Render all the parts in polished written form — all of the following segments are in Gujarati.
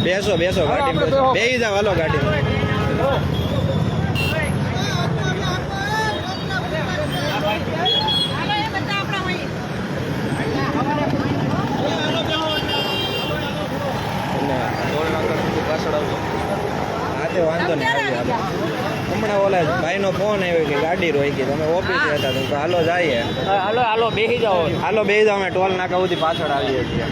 બેસો બેસો ગાડી બેસી જાવ હાલો ગાડી વાંધો નહીં હમણાં ઓલા ભાઈનો ફોન આવ્યો કે ગાડી રોઈ ગઈ તમે ઓફિસે હતા તો હાલો જઈએ હાલો હાલો બેસી જાઓ હાલો બેસી જાઓ અમે ટોલ નાકા સુધી પાછળ આવીએ છીએ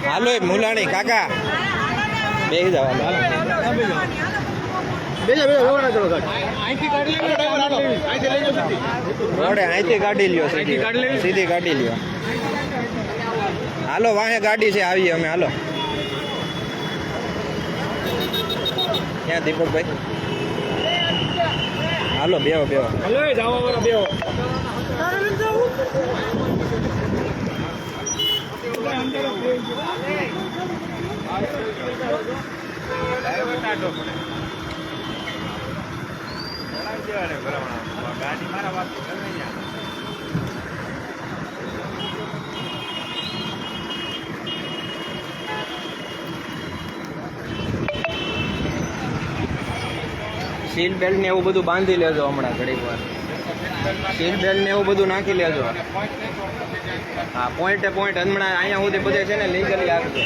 હાલો મુલાણી કાકા બેસી જાઓ રોડે અહીંથી ગાડી લ્યો સીધી ગાડી લ્યો હાલો વાહે ગાડી છે આવીએ અમે હાલો ક્યાં દીપકભાઈ હાલો બેહો બેહો ગાડી મારા વાત સીટ બેલ્ટ ને એવું બધું બાંધી લેજો હમણાં ઘડીક વાર સીટ બેલ્ટ ને એવું બધું નાખી લેજો હા પોઈન્ટે પોઈન્ટ હમણાં અહીંયા સુધી બધે છે ને લીગલી આપજો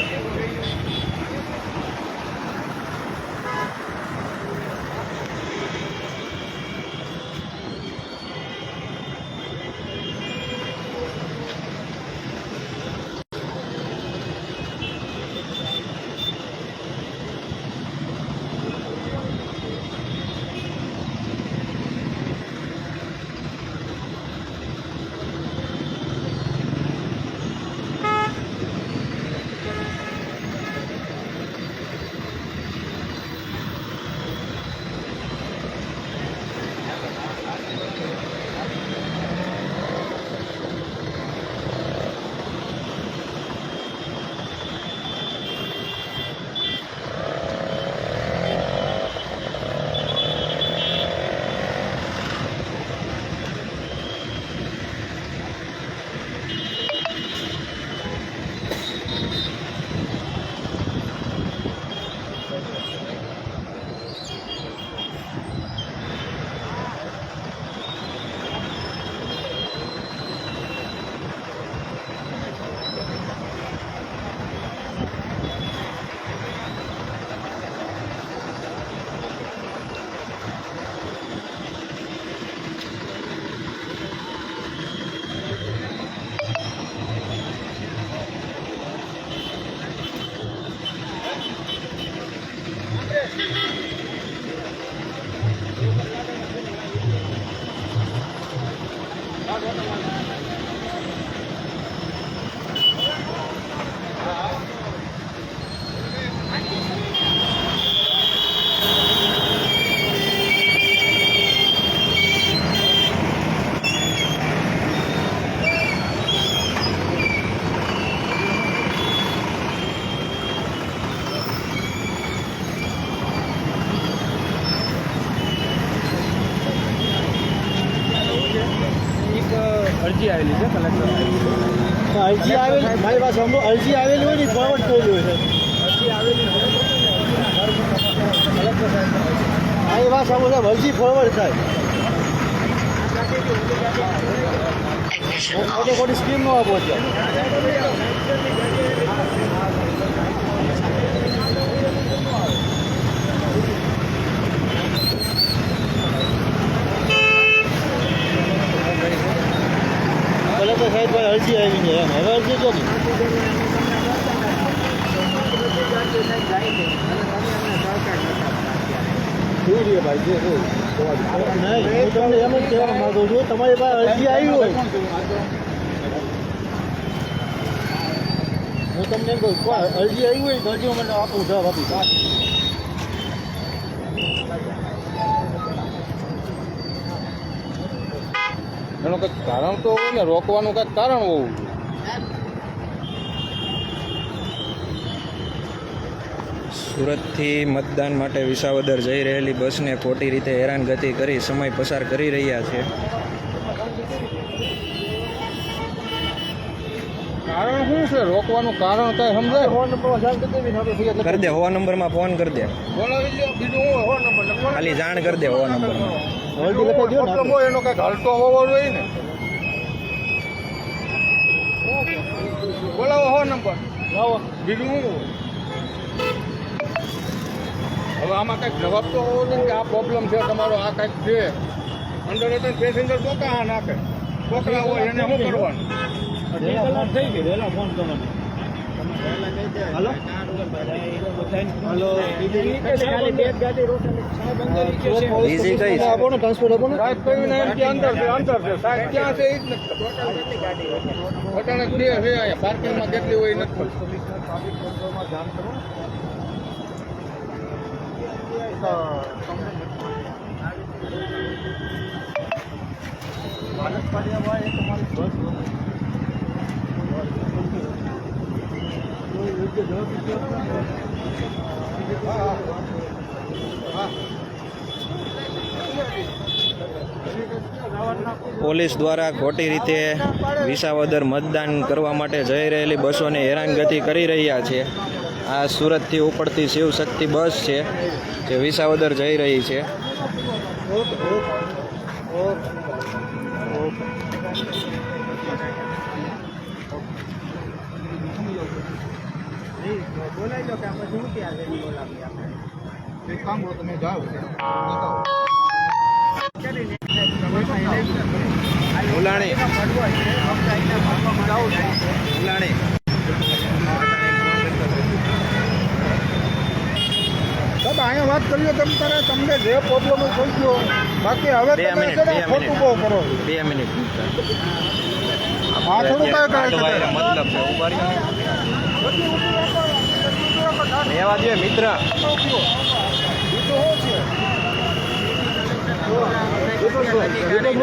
અરજી આવેલી છે કલેક્ટર અરજી આવેલી મારી પાસે અરજી આવેલી હોય ને ફોરવર્ડ થયેલી હોય છે અરજી આવેલી કલેક્ટર સાહેબ આ વાત સાંભળો સાહેબ અરજી ફોરવર્ડ થાય ખોટી ખોટી સ્કીમ નો આપો છે કલેક્ટર સાહેબ ભાઈ અરજી આવી છે એમ હવે અરજી જો શું છે ભાઈ જે નહીં હું તમને એમ જ કહેવા માંગુ છું તમારી પાસે અરજી આવી હોય હું તમને એમ કહું અરજી આવી હોય તો અરજી મને આપું જવાબ આપીશ. એનું કંઈક કારણ તો હોય ને, રોકવાનું કંઈક કારણ હોવું. સુરતથી મતદાન માટે વિસાવદર જઈ રહેલી બસને ખોટી રીતે હેરાનગતિ કરી સમય પસાર કરી રહ્યા છે. કારણ શું છે? રોકવાનું કારણ કઈ સમજાય? ફોન નંબર કરી દે, હવા નંબરમાં ફોન કરી દે, બોલાવી લો. બીજું હું હવા નંબર ખાલી જાણ કરી દે હવા નંબરમાં. એનો કઈક હલતો હોવો જોઈએ ને. બોલાવો હવા નંબર. બીજું શું? હવે આમાં કંઈક જવાબ તો હોવો જોઈએ કે આ પ્રોબ્લેમ છે તમારો, આ કંઈક છે. અંદર એટલે પેસેન્જર ચોકા હા નાખે, છોકરા હોય એને શું કરવાનું? થઈ ગયું ફોન કરવાનો. હાલો હાલો બીજી કઈ છે? આપો ને ટ્રાન્સપોર્ટ આપો ને. સાહેબ કહીને એમ કે અંદર છે, અંદર છે. સાહેબ ક્યાં છે એ જ નથી. અચાનક બે છે અહીંયા પાર્કિંગમાં કેટલી હોય એ નથી ખબર. પોલીસ દ્વારા ખોટી રીતે વિસાવદર મતદાન કરવા માટે જઈ રહેલી બસોને હેરાનગતિ કરી રહ્યા છે. આ સુરતથી ઉપડતી શિવશક્તિ બસ છે જે વિસાવદર જઈ રહી છે. તમે જાઓ ઉલાણી ઉલાણી સાહેબ અહીંયા વાત કરીએ તમે તારે તમને જે પ્રોબ્લેમ થઈ ગયો. બાકી હવે 2 મિનિટ ખોટું બહુ કરો. 2 મિનિટ આ થોડું કઈ મતલબ છે ઉભા રહેવા જોઈએ મિત્ર.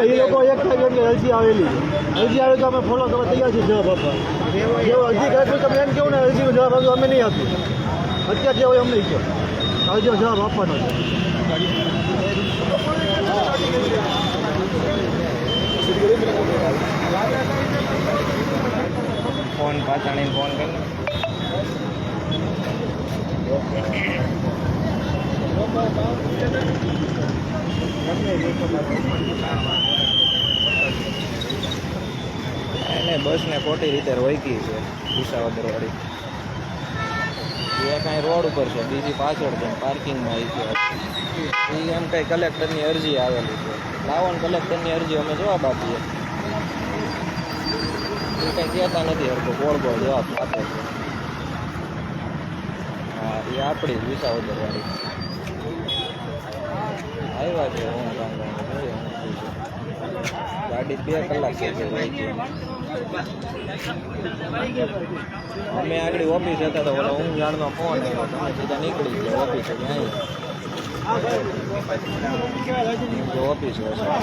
એ લોકો એક થાય એટલે અરજી આવેલી અરજી આવે તો અમે ફોલો કરવા તૈયાર છીએ જવાબ આપવા. જેવો અરજી કરે તો તમે એમ કહો ને અરજીનો જવાબ આપ્યો અમે નહીં આપીએ. અત્યારે જે હોય અમને કહો અરજીનો જવાબ આપવાનો છે. ફોન પાછાણીને ફોન કરી એને બસને ખોટી રીતે રોકી છે વિસાવદર વાળી. એ કાંઈ રોડ ઉપર છે, બીજી પાછળ છે, પાર્કિંગમાં આવી છે. એ એમ કંઈ કલેક્ટરની અરજી આવેલી છે. લાવો ને કલેક્ટરની અરજી અમે જવાબ આપીએ. એ કંઈ કહેતા નથી હરકો ગોળ ગોળ જવાબ આપે છે. હા એ આપણી વિસાવદર વાળી આવ્યા છે. હું ગાડી 2 કલાક છે. અમે આગળ ઓફિસ હતા તો ઓલા ઊંઘાણનો ફોન આવ્યો, તમે સીધા નીકળી ગયા ઓફિસે. ઓફિસ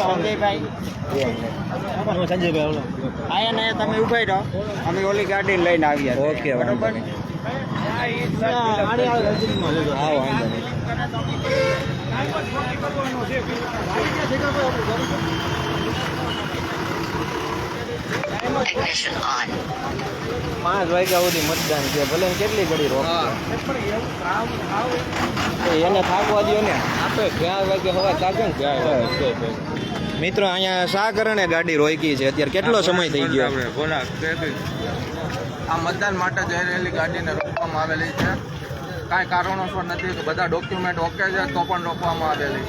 સંજયભાઈ અહીંયા તમે ઉભા રહો, અમે ઓલી ગાડી લઈને આવ્યા. ઓકે વાંધો નહીં. હા વાંધો નહીં. Ignition on. 5 વાગ્યા સુધી મતદાન છે, ભલે ને કેટલી ઘડી રોકશે. એને થાકવા દો ને. આપણે 4 વાગે હવા થાકે ને ત્યારે. મિત્રો અહીંયા શા કારણે ગાડી રોકી છે? અત્યારે કેટલો સમય થઈ ગયો? આ મતદાન માટે જઈ રહેલી ગાડીને રોકવામાં આવેલી છે. કાંઈ કારણોસર નથી કે બધા ડોક્યુમેન્ટ ઓકે છે તો પણ રોકવામાં આવેલી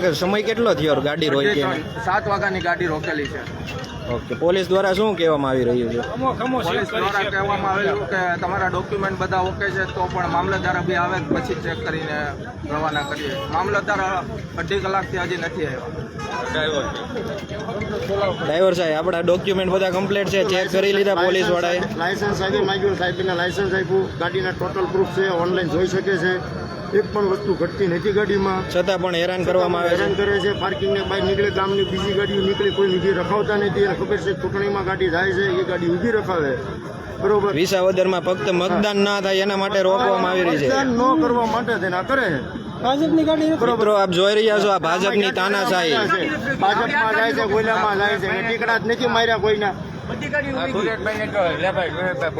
છે સમય કેટલો થયો ગાડી રોકી 7 વાગ્યાની ગાડી રોકેલી છે. ઓકે પોલીસ દ્વારા શું કહેવામાં આવી રહ્યું છે? પોલીસ દ્વારા કહેવામાં આવેલું કે તમારા ડોક્યુમેન્ટ બધા ઓકે છે તો પણ મામલતદાર બી આવે પછી ચેક કરીને રવાના કરીએ. મામલતદાર 2.5 કલાકથી હજી નથી આવ્યા. ડ્રાઈવર સાહેબ આપણા ડોક્યુમેન્ટ બધા કમ્પ્લીટ છે, ચેક કરી લીધા પોલીસ વાળાએ? લાયસન્સ આવી માંગ્યું, સાહેબને લાયસન્સ આપ્યું, ગાડીના ટોટલ પ્રૂફ છે, ઓનલાઈન જોઈ શકે છે. એક પણ વસ્તુ ઘટતી નથી ગાડીમાં, છતાં પણ હેરાન કરવામાં આવે હેરાન છે. કરે છે. પાર્કિંગને બહાર નીકળે, ગામની બીજી ગાડીઓ નીકળે, કોઈ ઊભી રખાવતા નથી. એને ખબર છે ચૂંટણીમાં ગાડી જાય છે, એ ગાડી ઊભી રખાવે. બરોબર, વિસાવદરમાં ફક્ત મતદાન ના થાય એના માટે રોકવામાં આવી રહી છે. મતદાન ન કરવા માટે તેના કરે છે. ભાજપની ગાડી મિત્રો આપ જોઈ રહ્યા છો આ ભાજપની તાનાશાહી. ભાજપમાં જાય છે, ગોલામાં જાય છે, ટીકડા જ નથી માર્યા કોઈના.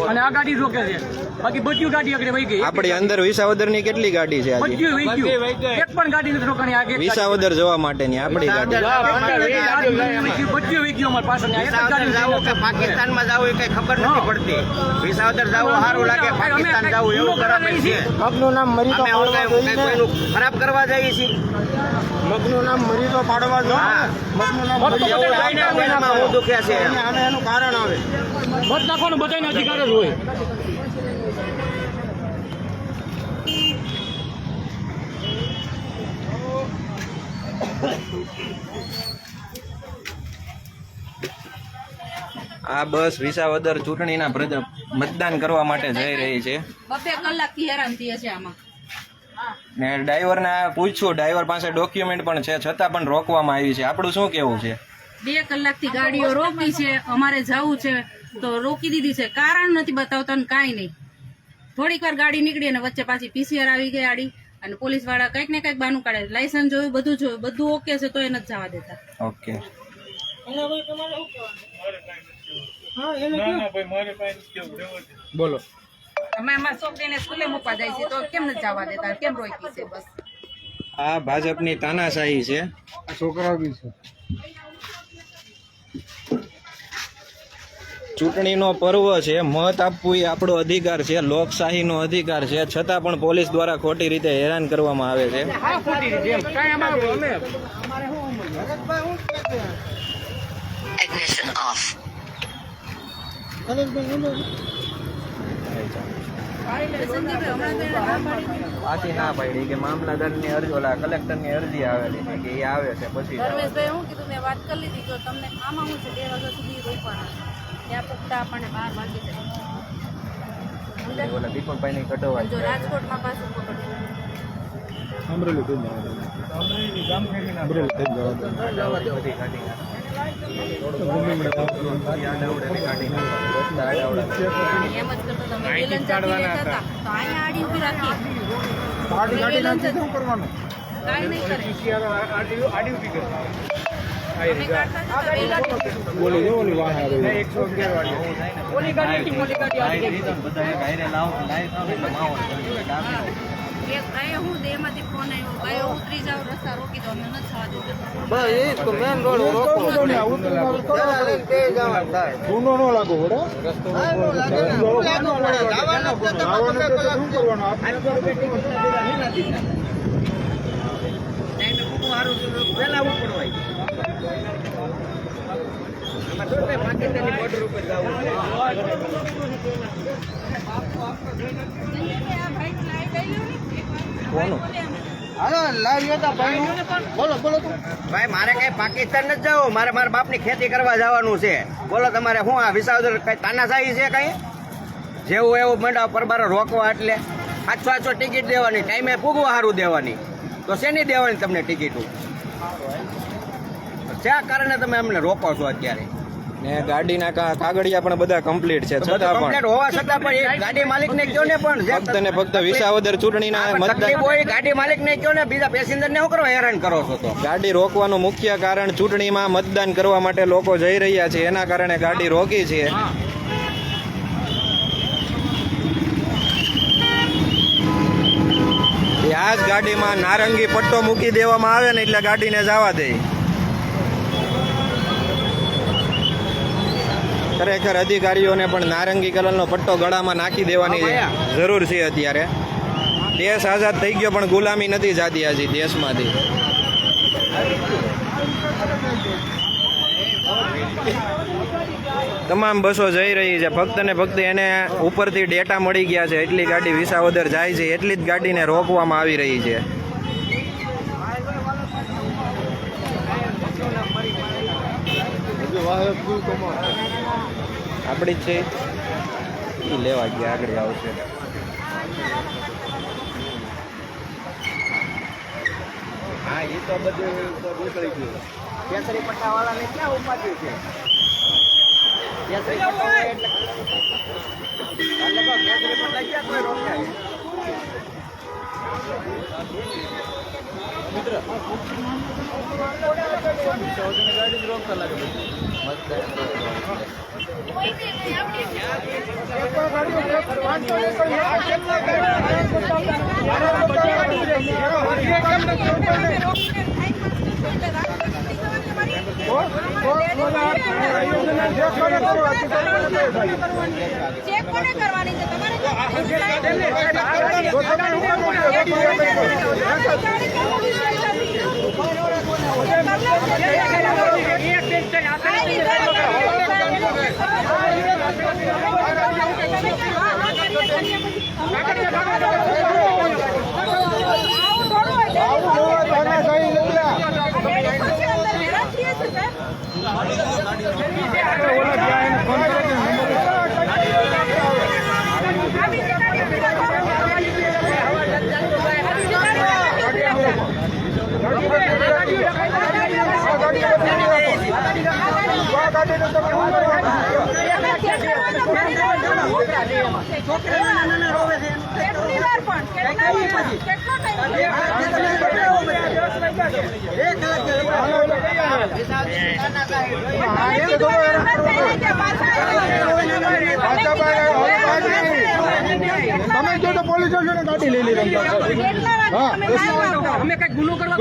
અને આ ગાડી રોકે છે, બાકી બધી ગાડી આગળ વહી ગઈ. આપણી અંદર વિસાવદરની કેટલી ગાડી છે આજે? બધું વહી ગયું, એક પણ ગાડી નથી રોકાણી. આગે વિસાવદર જવા માટેની આપણી ગાડી. બધું વહી ગયું અમારી પાછળ. પાકિસ્તાનમાં જવું એ કઈ ખબર નથી પડતી. વિસાવદર જવું સારું લાગે, પાકિસ્તાન જવું એવું બરાબર છે. મગનું નામ મરી તો અમે પાડવા જોઈએ. કોઈનું ખરાબ કરવા જઈએ છીએ. મગનું નામ મરી તો પાડવા જોઈએ. મગનું નામ મરી એવું લાગે કોઈનામાં હું દુખ્યા છે. આને એનું કારણ આવે. મત નાખવાનો બધાને અધિકાર જ હોય. આ બસ વિસાવદર ચૂંટણીના મતદાન કરવા માટે જઈ રહી છે. 2 કલાકથી હેરાન થઈએ છે આમાં. ને ડ્રાઈવરને પૂછ્યું, ડ્રાઈવર પાસે ડોક્યુમેન્ટ પણ છે છતાં પણ રોકવામાં આવી છે. આપણું શું કેવું છે? 2 કલાકથી ગાડીઓ રોકી છે, અમારે જવું છે તો રોકી દીધી છે. કારણ નથી બતાવતા ને કાંઈ નહીં. થોડીક વાર ગાડી નીકળી અને વચ્ચે પાછી PCR આવી ગઈ ગાડી અને પોલીસ વાળા કંઈક ને કંઈક બાનું કાઢે. લાયસન્સ જોયું, બધું ઓકે છે તો એ નથી જવા દેતા. ઓકે બોલો. અમે અમારા છોકરીને સ્કૂલે મૂકવા જાય છે તો કેમ નથી જવા દેતા? કેમ રોકી છે? બસ આ ભાજપની તાનાશાહી છે. છોકરાઓ બી છે. ચૂંટણીનો પર્વ છે, મત આપવું એ આપણો અધિકાર છે, લોકશાહીનો અધિકાર છે, છતાં પણ પોલીસ દ્વારા ખોટી રીતે હેરાન કરવામાં આવે છે. Ignition off. પાછી ના પાડી કે મામલાદારની અરજી, ઓલા કલેક્ટરની અરજી આવેલી છે કે એ આવે છે પછી ધર્મેશભાઈ હું કીધું, મેં વાત કરી લીધી. જો તમને આમાં હું છે 2 વાગ્યા સુધી રોકવાના, ત્યાં પૂછતા આપણને 12 વાગી જાય. ઓલા દીપકભાઈની કટવાઈ જો રાજકોટમાં પાછું પકડ્યું. બધી કાઢી એમ જ કરતો તમે વેલણ ચાલી લેતા હતા તો અહીંયા આડી ઊભી રાખી. વેલણ જ કાંઈ નહીં કરે. અમે કાઢતા જ હતા વેલણ. એક અહીંયા હું દેમાંથી ફોન આવ્યો, ગાયો ઉતરી જાવ, રસ્તા રોકી દો, અમે નથી થવા દેતા. ગુનો ન લાગુ પડે. વહેલા ઉપડવાય. પાકિસ્તાની બોર્ડર ઉપર જવું. કોનું? ભાઈ મારે કઈ પાકિસ્તાન નથી જવું, મારે મારા બાપની ખેતી કરવા જવાનું છે. બોલો તમારે શું આ વિસાવદર કઈ તાનાશાહી છે? કઈ જેવું એવું મંડાવ પરબારો રોકવા એટલે 800 ટિકિટ દેવાની, ટાઈમે પૂગવા સારું દેવાની, તો શેની દેવાની તમને ટિકિટો? શા કારણે તમે અમને રોકો છો અત્યારે? ને ગાડીના કાગળિયા પણ બધા કમ્પ્લીટ છે, છતાં પણ કમ્પ્લેટ હોવા છતાં પણ એ ગાડી માલિકને કયો ને, પણ જે ફક્ત ને ફક્ત વિસાવદર ચૂંટણીના તકલીફ મતદાન હોય ગાડી માલિકને કયો ને, બીજા પેસેન્જરને શું કરવા હેરાન કરો છો? તો ગાડી રોકવાનું મુખ્ય કારણ ચૂંટણીમાં મતદાન કરવા માટે લોકો જઈ રહ્યા છે એના કારણે ગાડી રોકી છે. આ જ ગાડીમાં નારંગી પટ્ટો મૂકી દેવામાં આવે ને એટલે ગાડીને જવા દે. ખરેખર અધિકારીઓને પણ નારંગી કલરનો પટ્ટો ગળામાં નાખી દેવાની જરૂર છે અત્યારે. દેશ આઝાદ થઈ ગયો પણ ગુલામી નથી જાતી હજી દેશમાંથી. તમામ બસો જઈ રહી છે, ફક્ત ને ફક્ત એને ઉપરથી ડેટા મળી ગયા છે એટલી ગાડી વિસાવદર જાય છે, એટલી જ ગાડીને રોકવામાં આવી રહી છે. આપણી જ છે એ લેવા ગયા, આગળ આવશે. હા એ તો બધું નીકળી ગયું. કેસરી પટ્ટા વાળાને ક્યાં ઉપાધિ છે? કેસરી પટ્ટા હોય એટલે કેસરી પટ્ટા ક્યાં કોઈ રોકાય? ગાડી જ રોકતા લાગે. ચેક કોને કરવાની છે તમારે? તમે જો તો પોલીસ સ્ટેશને ગાડી લઈ લીધી. હા અમે કઈ ગુનો કરવા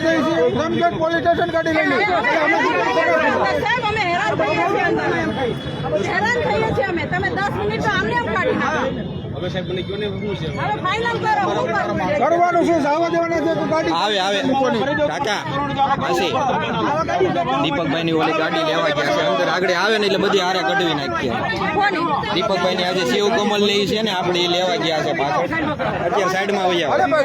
જઈએ છીએ. રમગઢ પોલીસ સ્ટેશન ગાડી લઈ લીધી. અમે હેરાન થઈએ છીએ અમે. તમે 10 મિનિટ તો આમને આમ કાઢી નાખો. હવે સાહેબ મને કયો ને શું છે? હવે ફાઇનલ કરો. કરવાનું શું? આવવા દેવાના છે તો ગાડી આવે કાકા આસી દીપકભાઈ ની ઓલી ગાડી લેવા ગયા છે અંદર, આગળ આવે ને એટલે બધી હારે કઢવી નાખીએ. દીપકભાઈ ની આજે શિવ કમલ ની છે ને, આપણે એ લેવા ગયા છે પાછળ. અત્યારે સાઈડમાં આવી જાવ. સાઈડમાં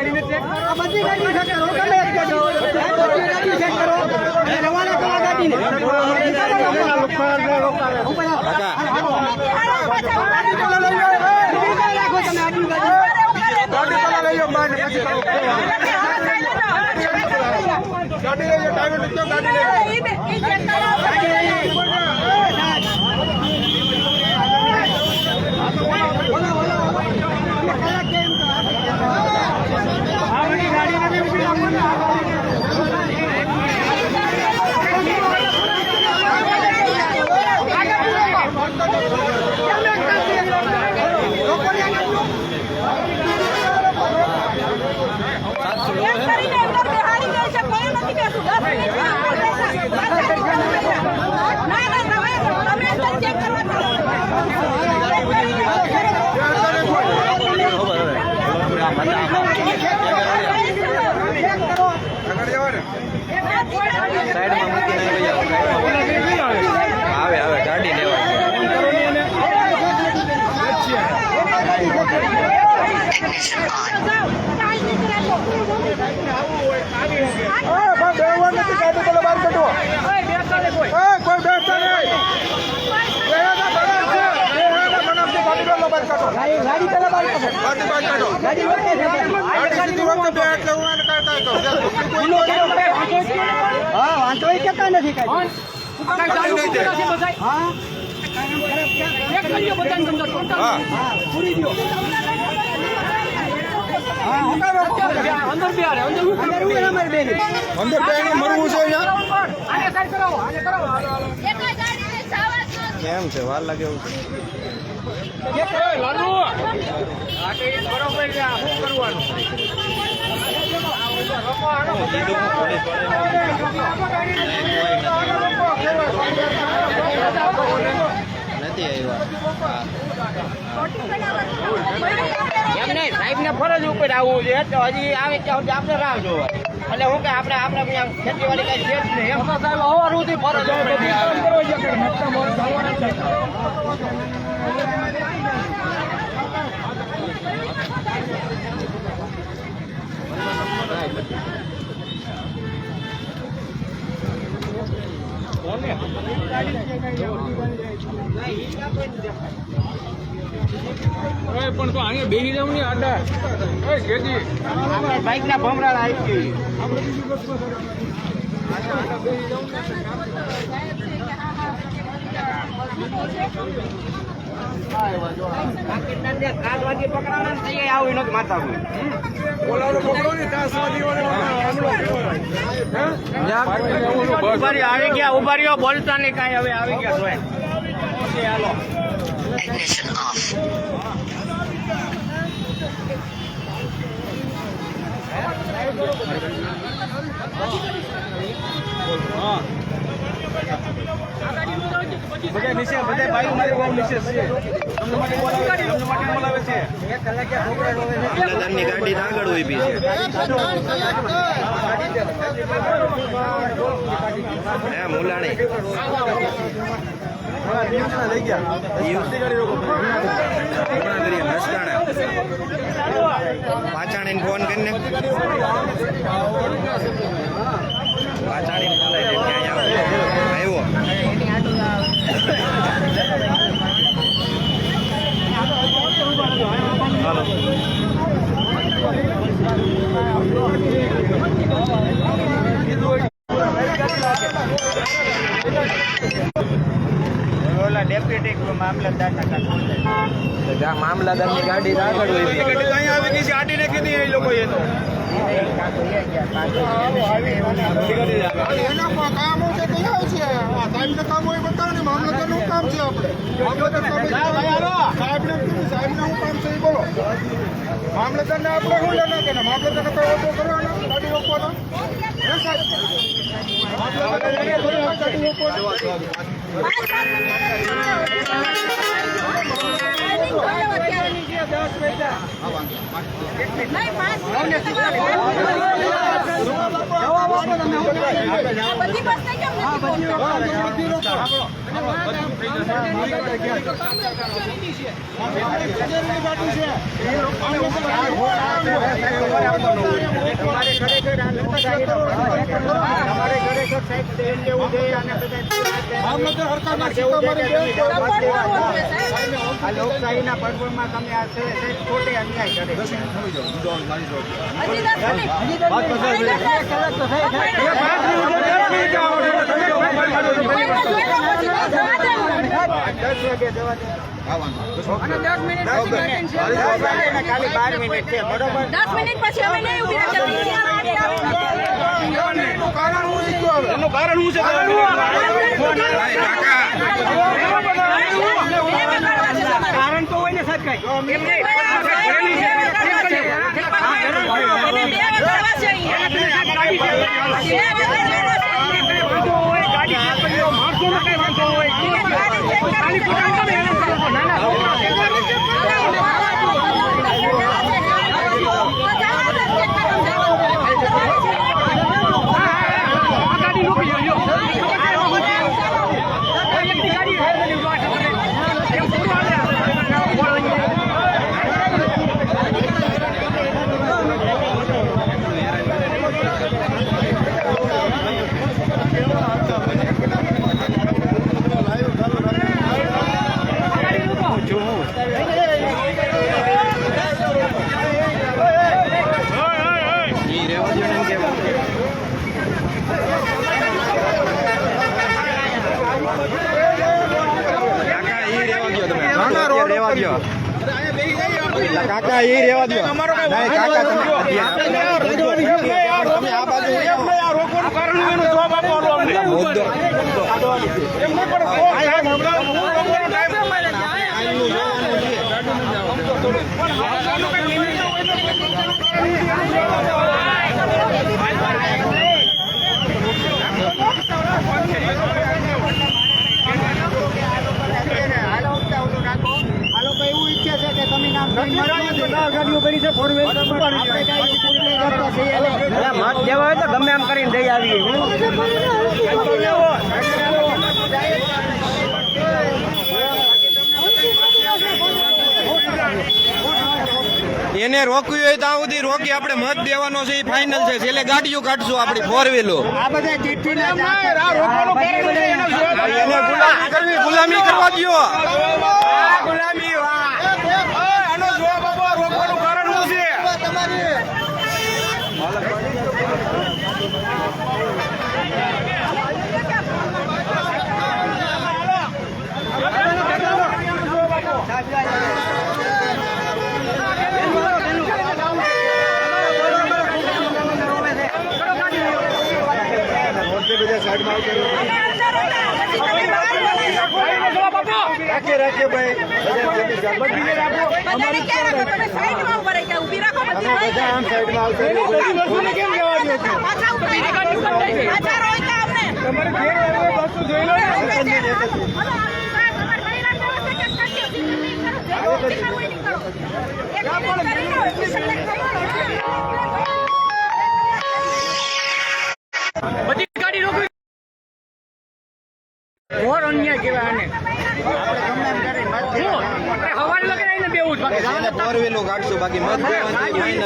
મૂકીને આવે ગાડી લેવા. કેતા નથી કઈ. અંદર બેન મરવું છે કેમ છે? વાર લાગે એવું છે. નથી આવ્યા. એમ નહીં, સાહેબને ફરજ ઉપર આવવું છે તો હજી આવે ત્યાં સુધી આપણે રાહ જોવા. એટલે હું કે આપણે અહીંયા ખેતીવાડી કઈ છે જ નહીં એમ. સાહેબ અવારથી ફરજ પણ તો અહીંયા બેસી જવું નહીં આડા ખેતી બાઇક ના ભમરાળ આવી ગઈ. ત્રાસવાદી પકડાણા ને તૈયાર આવું નથી માતા આવી ગયા ઉભા રહ્યો બોલતા નહીં કાંઈ હવે આવી ગયા જોય. હાલો Ignition off. બધા નીચે બધા બાઈક મારી બહુ નીચે છે તમને માટે બોલાવે છે. મામલતદારની ગાડી આગળ ઊભી છે. હે મુલાણી પાછાણીને ફોન કરીને પાછાણીને બોલાવી દે ત્યાં આવ્યો. ઓલા ડેપ્યુટી મામલતદારના મામલતદારની ગાડી આગળ ઊભી છે. અહીંયા આવી ગઈ છે આટીને કીધી એ લોકોએ તો એના કામ હોય છે કયા છે આ સાહેબને કામ હોય બતાવો ને મામલતદારનું કામ છે આપણે સાહેબને શું કામ છે એ બોલો મામલતદારને આપણે શું લેના કે મામલતદારને કઈ ઓછો કરવાનો ગાડી રોકવાનો હે સાહેબ મામલતદારને ગાડી લોકશાહીના પર્વમાં તમે આ ખોટે અન્યાય કરે ખાલી 12 મિનિટ છે બરોબર 10 મિનિટ પછી અમે નહીં ઉભી એનું કારણ શું છે કારણ તો હોય ને સાહેબ કાકા એ રેવા દો. તમે આ બાજુ રોકવાનું કારણ એનો જવાબ આપવાનો અમને મુદ્દો મત દેવા હોય તો ગમે એમ કરીને દઈ આવીએ. એને રોકવી હોય ત્યાં સુધી રોકી આપણે મત દેવાનો છે એ ફાઇનલ છે. છેલ્લે ગાડીઓ કાઢશું આપણી 4 વ્હીલો. એને ગુલામી કરવી, ગુલામી કરવા દો. આનો જવાબ આપો. રોકવાનું કારણ શું છે? રાખીએ ભાઈ. બધાને ક્યાં રાખો? તમે સાઈડમાં ઉભા રહી જાઓ. ઊભી રાખો પછી લઈ જાઓ. સાઈડમાં આવશે. મને કેમ જવા દો છો? પાછા ઉભા રહી જાઓ. પાછા રોક્યા અમને. તમારે ઘેર આવ્યો વસ્તુ જોઈ લો ને. બધી ગાડી રોકવી. ઘોર અન્યાય કહેવાય આને. હવારે લગે આવીને બેવું જ બાકી. 4 વ્હીલો કાઢશું, બાકી મત દેવાનું ફાઇનલ. મારી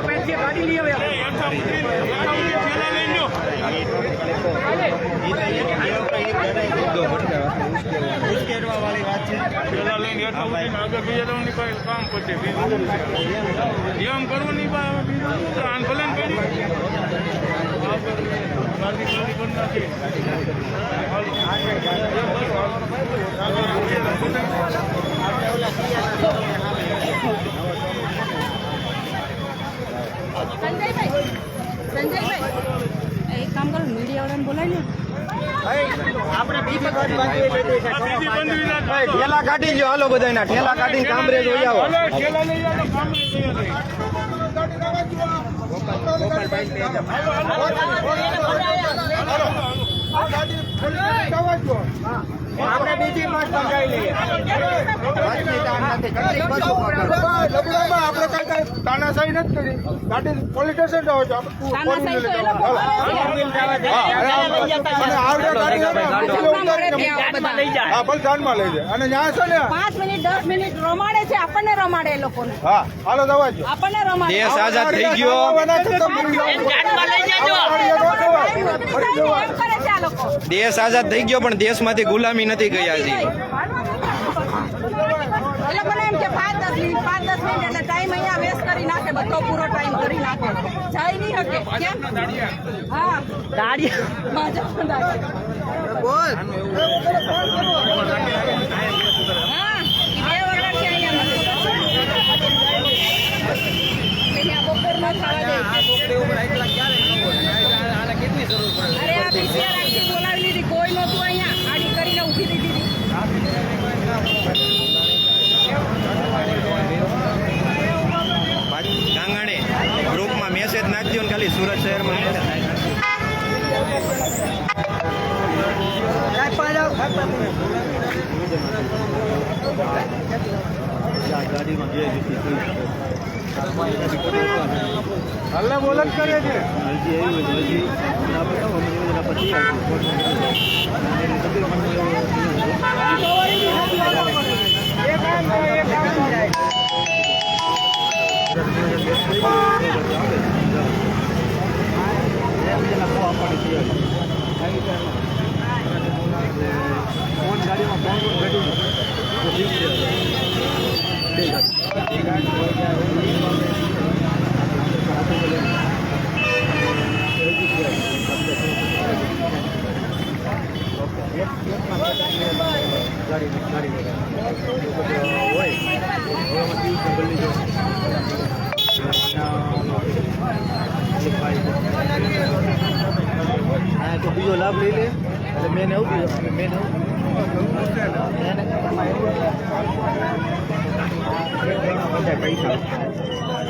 પાસે ગાડી લઈ આવ્યા. એમ કરવું નહીં ભલે સંજયભાઈ એક કામ કરો, મીડિયા વાળાને બોલાવી લો. ઠેલા કાઢી જો, હાલો બધાના ઠેલા કાઢીને કામરેજ હોઈ આવો. આપણે બીજી બસ પકડાઈ લઈએ. આપણે કઈ તાનાશાહી નથી કરી. ગાડી પોલીસ સ્ટેશન જાવ છો. તાનાશાહી તો એ લોકો કરે છે. હા ભલે ધ્યાનમાં લઈ જાય. અને ત્યાં છે ને 5 મિનિટ 10 મિનિટ રમાડે છે, આપણને રમાડે એ લોકોને. હા હાલો દવા જો. આપણને રમાડે. દેશ આઝાદ થઈ ગયો. એમ કરે છે આ લોકો. દેશ આઝાદ થઈ ગયો, પણ દેશમાંથી ગુલામી નથી ગયા હજી. એ લોકોને એમ કે 5-10 મિનિટ એટલે ટાઈમ અહીંયા વેસ્ટ કરી નાખે, બધો પૂરો ટાઈમ કરી નાખે. જઈ નહીં શકે. કેમ? હા દાડિયા બોલ. હા એ 2 વખત છે અહીંયા બપોરમાં ખાવા દે. અરે આ PCR આઈથી બોલાવી લીધી, કોઈ નહોતું અહીંયા. ગાડી કરીને ઊભી લીધી. ગાંગાણે ગ્રુપમાં મેસેજ નાખજો ને ખાલી સુરત શહેરમાં હલ્લા બોલન કરે છે. તો બીજો લાભ લઈ લે એટલે મેન એવું મેન બધા પૈસા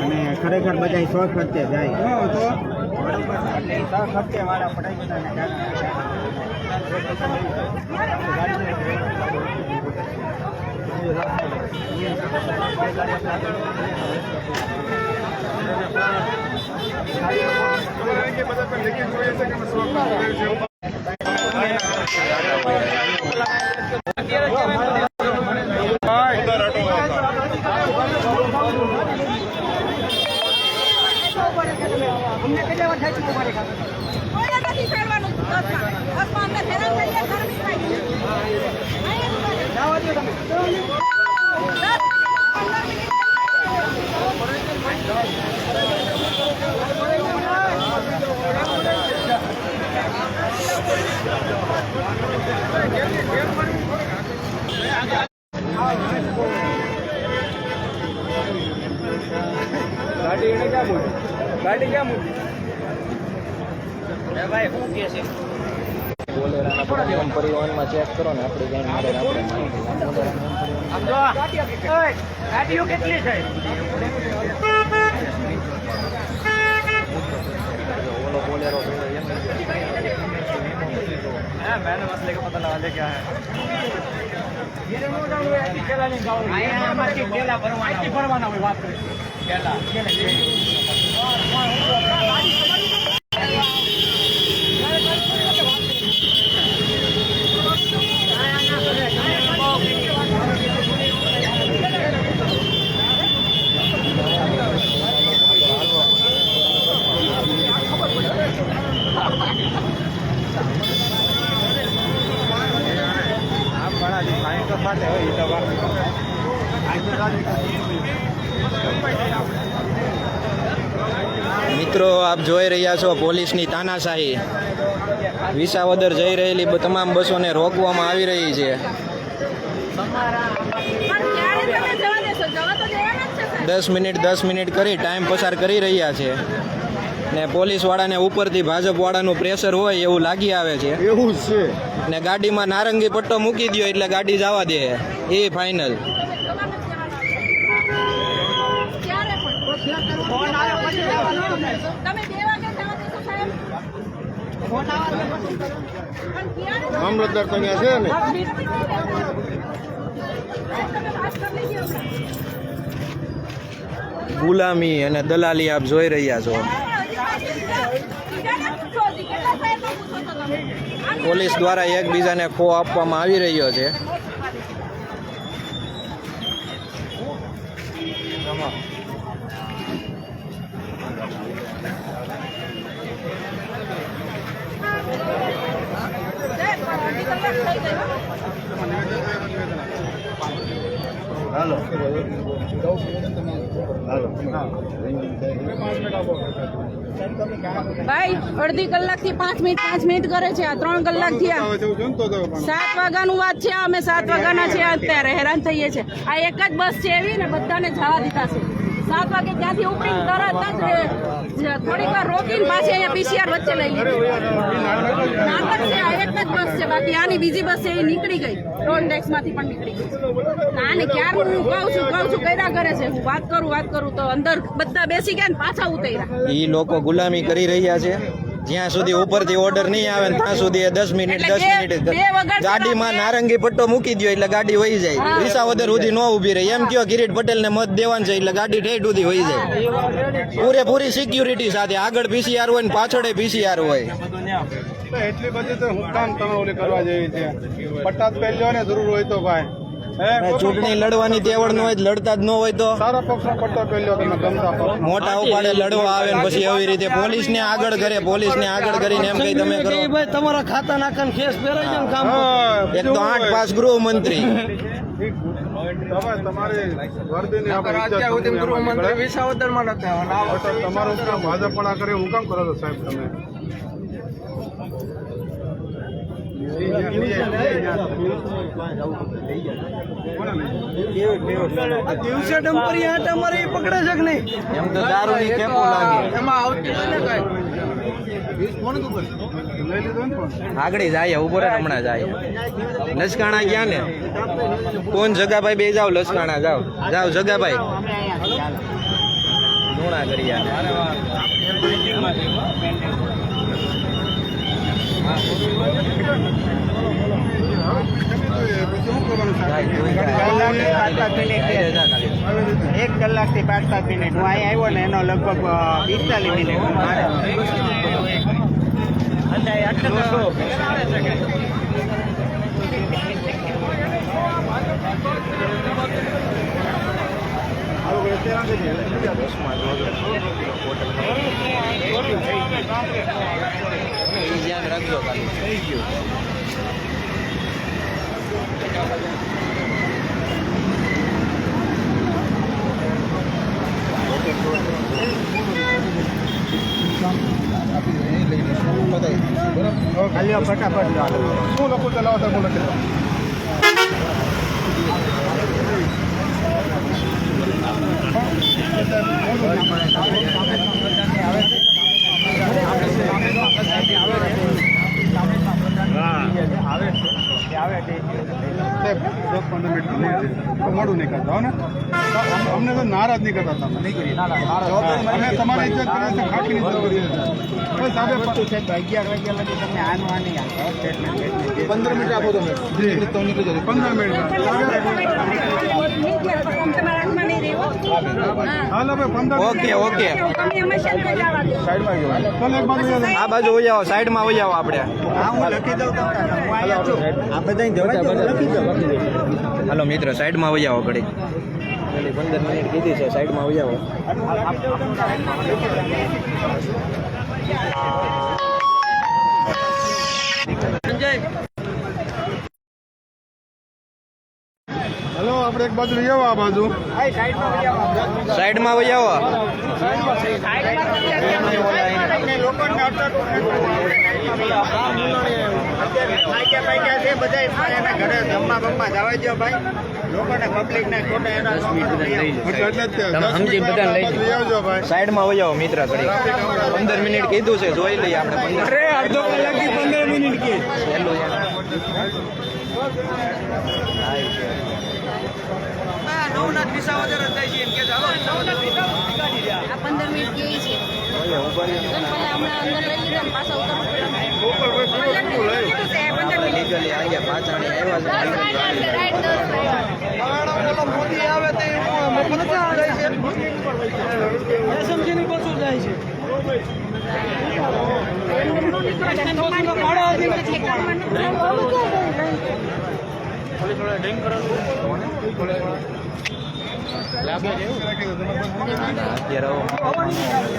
અને ખરેખર બધા સો ખર્ચે જાય ખર્ચે વાળા પડાઈ બધા બધા પણ લેખિત જોઈએ છે કે અમે સ્વપ્ન કોઈ નથી ફેરવાનું બસમાં. બસમાં અમને હેરાન કરીએ, ગરમી ગાડી એને ક્યાં મૂકી? ગાડી ક્યાં મૂકી? ભાઈ શું કે છે બોલેરાના પ્રથમ પરિવહનમાં ચેક કરો ને આપણે જઈને મારે આપણે ગાડીઓ કેટલી છે ઓલો બોલેરો मैंने मसले का पता लगा लिया क्या है भरवाना हुई बात करें મિત્રો આપ જોઈ રહ્યા છો પોલીસની તાનાશાહી વિસાવદર જઈ રહેલી તમામ બસોને રોકવામાં આવી રહી છે. પણ ક્યારે તમે જવા દેશો? જવા તો દેવાના જ છે સાહેબ. 10 મિનિટ કરી ટાઈમ પસાર કરી રહ્યા છે ને પોલીસવાળાને ઉપરથી ભાજપવાળાનું પ્રેશર હોય એવું લાગી આવે છે. એવું છે. ને ગાડીમાં નારંગી પટ્ટો મૂકી દો એટલે ગાડી જવા દે એ ફાઇનલ. ક્યારે પણ ફોન આવે પછી જવાનું. તમે 2 વાગે જવા દેશો સાહેબ? ફોન આવે પણ ક્યારે મામલતદાર તો અહીંયા છે ને. તમે વાત કરી લીધી હમણાં. ગુલામી અને દલાલી આપ જોઈ રહ્યા છો. પોલીસ દ્વારા એકબીજાને ખો આપવામાં આવી રહ્યો છે. હાલો ભાઈ અડધી કલાકથી 5 મિનિટ કરે છે. આ 3 કલાક થયા. 7 વાગ્યાનું વાત છે. અમે 7 વાગ્યાના છે અત્યારે હેરાન થઈએ છીએ. આ એક જ બસ છે એવી ને બધાને જવા દીધા છે. 7 વાગે ત્યાંથી ઉપડીને તરત જ થોડીક વાર રોકીને પાછી અહીંયા પીસીઆર વચ્ચે લઈ લીધી. નાટક છે. આ એક જ બસ છે. બાકી આની બીજી બસ છે એ નીકળી ગઈ. ટોલ ટેક્સ માંથી પણ નીકળી ગઈ. આને ક્યારનું હું કહું છું કર્યા કરે છે. હું વાત કરું તો અંદર બધા બેસી ગયા ને પાછા ઉતર્યા. એ લોકો ગુલામી કરી રહ્યા છે. જ્યાં સુધી ઉપરથી ઓર્ડર નહીં આવે ને ત્યાં સુધી 10 મિનિટ ગાડીમાં નારંગી પટ્ટો મૂકી દો એટલે ગાડી વહી જાય. વિસાવદર સુધી ન ઊભી રહે. એમ કયો કિરીટ પટેલ ને મત દેવાનું છે એટલે ગાડી ઠેઠ સુધી વહી જાય. પૂરેપૂરી સિક્યુરિટી સાથે આગળ પીસીઆર હોય ને પાછળ પીસીઆર હોય. એટલી બધી તો હું કામ તમે ઓલી કરવા જેવી છે. પટ્ટા જ પહેરજો ને જરૂર હોય તો ભાઈ. ચૂંટણી લડવાની તેવડ ન હોય લડતા જ ન હોય તો સારા પક્ષનો પટ્ટો પહેરજો તમે ગમતા પક્ષ. મોટા ઉપાડે લડવા આવે ને પછી એવી રીતે પોલીસને આગળ કરીને એમ કઈ તમે કરો. તમારા ખાતા નાખન કેસ પહેરાઈ જાય કામ. એક તો 8 પાસ ગૃહમંત્રી. તમે તમારી વર્દીની આપણે ગૃહમંત્રી વિસાવદરમાં નથી આવવાના. તમારું કામ ભાજપણા કરે હું કામ કરો છો સાહેબ તમે? દિવસે ડમ્પરી આટા મારે પકડે છે કે નહીં? એમ તો દારૂની કેપો લાગે. એમાં આવતી આગળ જાય ઉભો રહે હમણાં જાય. લસકાણા ગયા ને કોણ જગાભાઈ બે જાવ લસકાણા જાવ જગાભાઈ ધૂણા કરી કલાકથી 5-7 મિનિટ હું અહીંયા આવ્યો ને એનો લગભગ 45 મિનિટ ધ્યાન રાખજો ખાલી. થઈ ગયું. ખાલી ફટાફટ શું લખું ચલાવો તો હું લખી દઉં. મોડું નહીં કરતા હો ને અમને તો નારાજ નહીં કરતા તમે અમે તમારી ઇજ્જત કરે છે ખાખી ની જરૂર છે સાહેબ 11 વાગ્યા લગી તમને આનું આ નહીં આપે 15 મિનિટ આપો તમે 15 મિનિટ હાલ હવે 15 ઓકે ઓકે ચાલો એક બાજુ આ બાજુ વહી આવો, સાઈડમાં વહી આવો આપણે. હા હું લખી દઉં તમને હું અહીંયા છું આ બધા લખી દઉં હાલો મિત્ર, સાઈડમાં વહી આવો ઘડી. 15 મિનિટ કીધી છે, સાઈડમાં વહી આવો. હલો આપણે એક બાજુ લઈ આવો આ બાજુ સાઈડમાં વહી આવો. ઘરે જમવા બમવા જવા દો ભાઈ લોકોને પબ્લિક ને ખોટા એના સમજી બધાને લઈ લઈ આવજો ભાઈ સાઈડમાં વહી આવો મિત્ર ઘડી. 15 મિનિટ કીધું છે, જોઈ લઈએ આપણે. 15 મિનિટ કે પહેલું છે. આ 15 મિનિટ કેવી છે પણ પેલા હમણાં અંદર લઈ લીધા ને પાછા ઉતરવું પડે. લીગલી આવ્યા, પાછાણી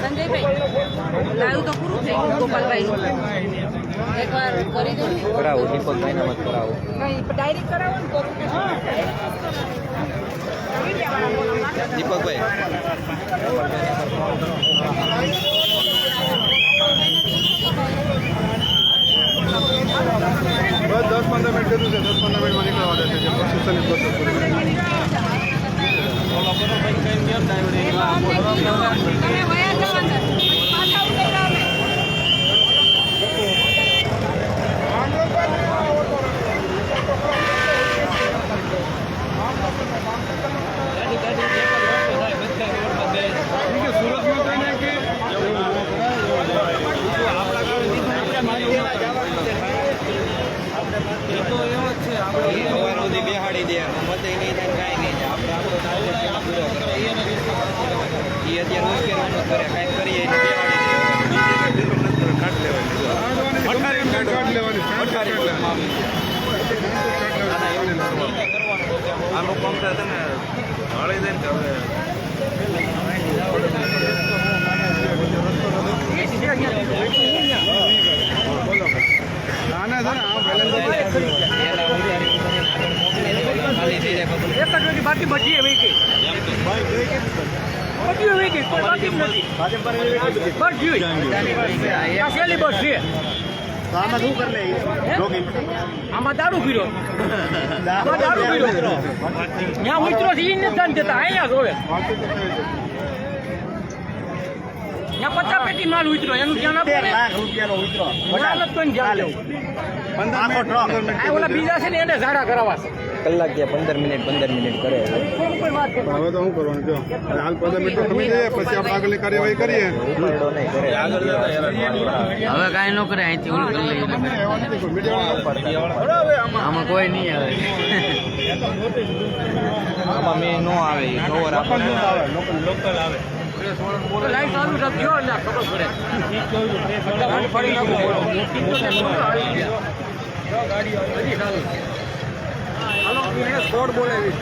સંજયભાઈ લાવ્યું તો પૂરું થઈ ગયું ગોપાલભાઈનું. એકવાર કરી દઉં કરાવું, દીપકભાઈના મત કરાવું. ડાયરેક્ટ કરાવો ને તો દીપકભાઈ બસ 10-15 મિનિટ કીધું છે 10-15 મિનિટમાં નીકળવા દે છે જે પ્રોસેસરની પ્રોસેસ પૂરી તમે વયા જવાના પાછા ઉતરવા બેહાડી દે મતે નહીં થાય કાંઈ નહીં થાય. આપણે આપણો ટાર્ગેટ પેલા પૂરો કરીએ. એ અત્યારે ઉશ્કેરવાનું કરે, કાંઈક કરીએ એને બેહાડી આનું કોમ્પ્યુટર તમે હળી દે ને બાકી બચી એવી કે બચી એવી કે કોઈ બાકી નથી બસ જોઈ આ છેલ્લી બસ છે તો આમાં શું કરી લે આમાં દારૂ પીરો ત્યાં મિત્રો છે એ નથી જતા અહીંયા જોવે ત્યાં 50 પેટી માલ ઉતરો એનું ધ્યાન આપો ₹1 લાખ ઉતરો ધ્યાન આપો ધ્યાન લેવું ઓલા બીજા છે ને એને ઝાડા કરાવવા છે કલાક કે 15 મિનિટ કરે છે. પણ હવે તો શું કરવાનું જો હાલ 15 મિનિટ તો તમે જઈએ પછી આપણે આગળની કાર્યવાહી કરીએ. ઉપાડો નહીં કરે. હવે કાંઈ ન કરે અહીંથી ઓલું કરી લઈએ આમાં કોઈ નહીં આવે આમાં મેં નો આવે કવર આપણને લોકલ આવે લાઈટ ચાલુ રાખજો એટલે ખબર પડે કોડ બોલાવી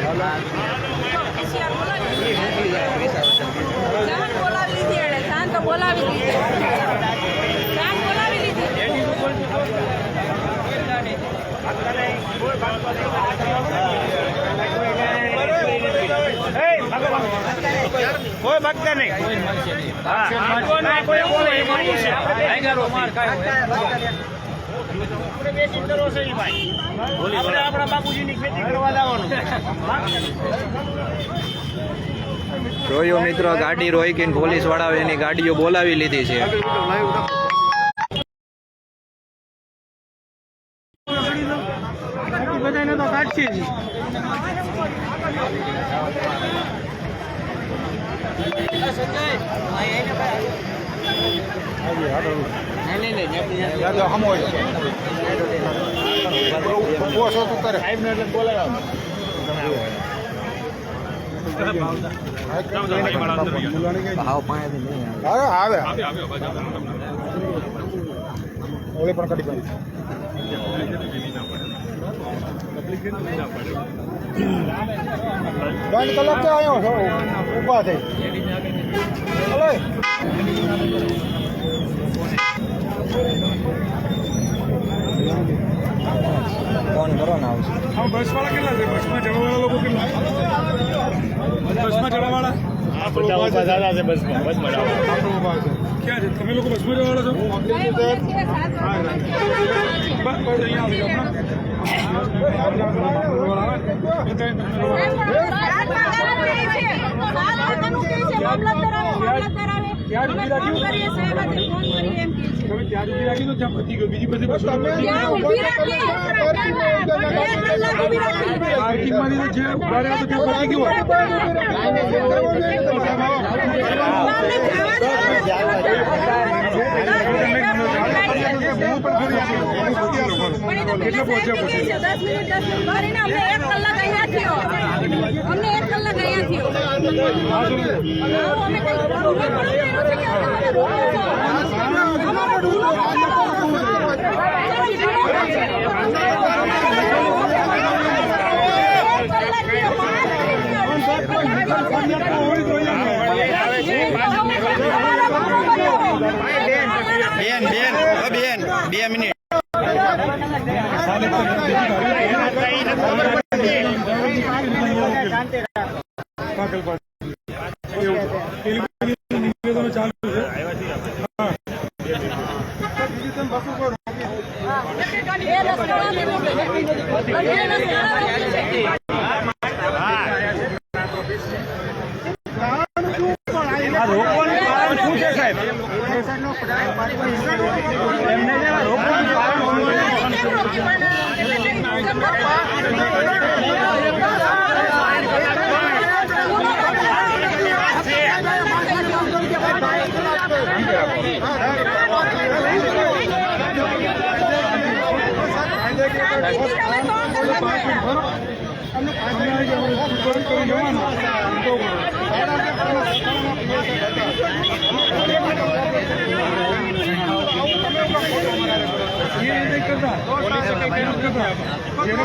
જાન તો બોલાવી લીધી કોઈ ભાગતા નહીં આપણા બાપુજીની ખેતી કરવા જવાનું. જોયું મિત્રો, ગાડી રોકીને પોલીસ વાળાએ એની ગાડીઓ બોલાવી લીધી છે. બધાને તો કાઢશે જ. આવે ઓલી પણ કડી કરી બંધ કલાક કે આવ્યો છો ઊભા થઈ ફોન કરો ને આવશે. બસ વાળા કેટલા છે? બસમાં જવાવાળા લોકો કેટલા? બસમાં જવાવાળા બધા ઉભા દાદા છે બસમાં આપણો ઊભા છે. ક્યાં છે તમે લોકો? બસમાં જવાવાળા છો? બસ અહીંયા આવી જાઓ. તમે ત્યાં ઉભી રાખી તો ત્યાં પતી ગયો. બીજી બધી બસો પાર્કિંગમાંથી જે ઉભા રહ્યા તો ત્યાં પતી ગયું. કેટલો પહોંચ્યા પછી? 10 મિનિટ કરીને અમને 1 કલાક અહીંયા થયો. અમને 1 કલાક અહીંયા થયો. અમે કઈ બેન 2 મિનિટ. રોકવાનું કારણ શું છે સાહેબ?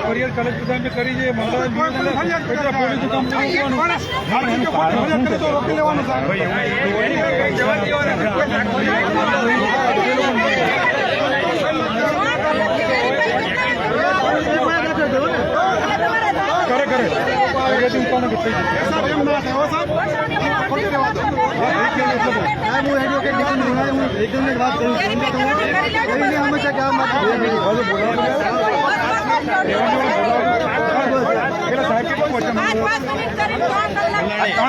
ફરિયાદ કલેક્ટર સાહેબ કરી છે. રોકી લેવાનું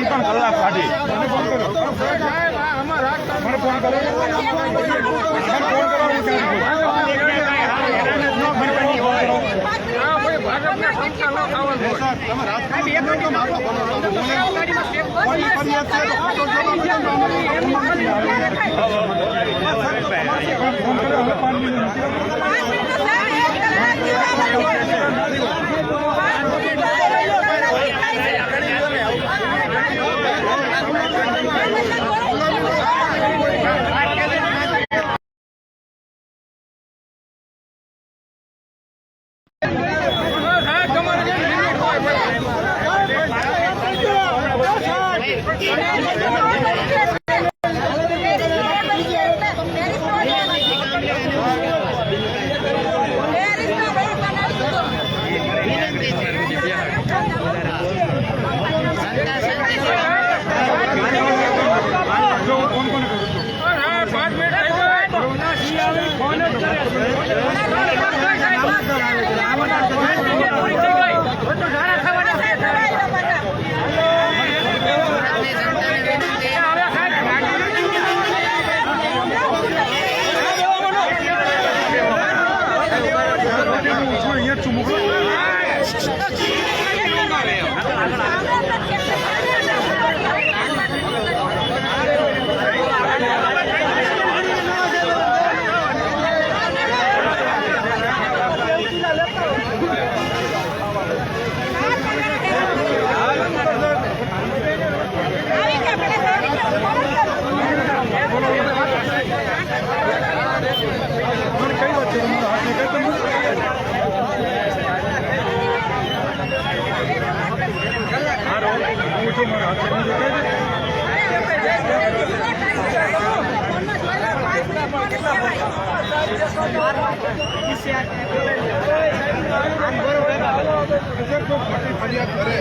ત્રણ કલાક કાઢી મને ફોન કરો. તમે રાજકારણ તો મારો કોની ફરિયાદ છે તો જવાબ ફરિયાદ કરે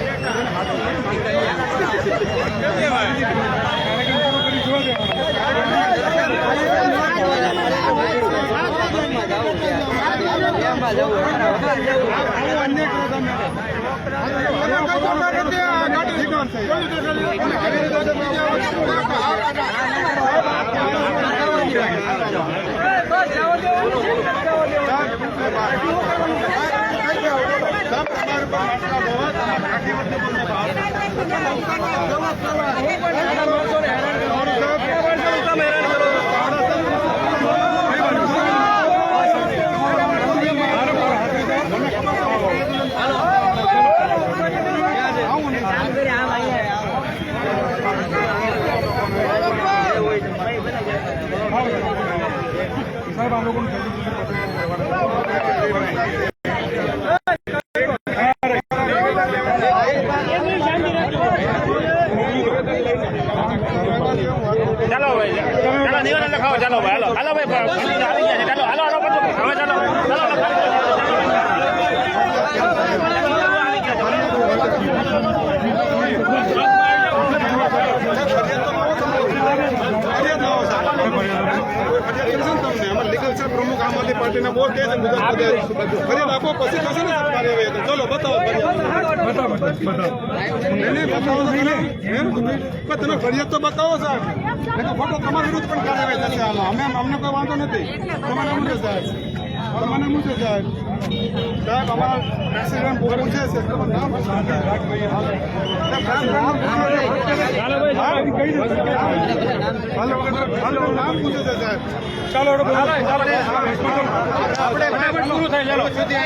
સાહેબ આ લોકો ચાલો ભાઈ ચાલો નિવેદન લખાવો ચાલો ભાઈ હાલો હાલો ભાઈ આવી ગયા છે ચાલો હાલો હાલો હવે ચાલો લીગલ છે પ્રમુખ આમ આદમી પાર્ટીના બહુ કે છે ફરિયાદ આપો પછી થશે ને ચલો બતાવો તમે ફરિયાદ તો બતાવો સાહેબ ફોટો તમારા વિરુદ્ધ પણ કાર્યવાહી થશે અમે અમને કોઈ વાંધો નથી તમારા મુદ્દે સાહેબ મને મુદ્દે સાહેબ સાહેબ અમારા એક્સિડન્ટ પૂછે છે નામ પૂછે છે સાહેબ ચાલો આપણે પૂરું થાય ચાલો સુધી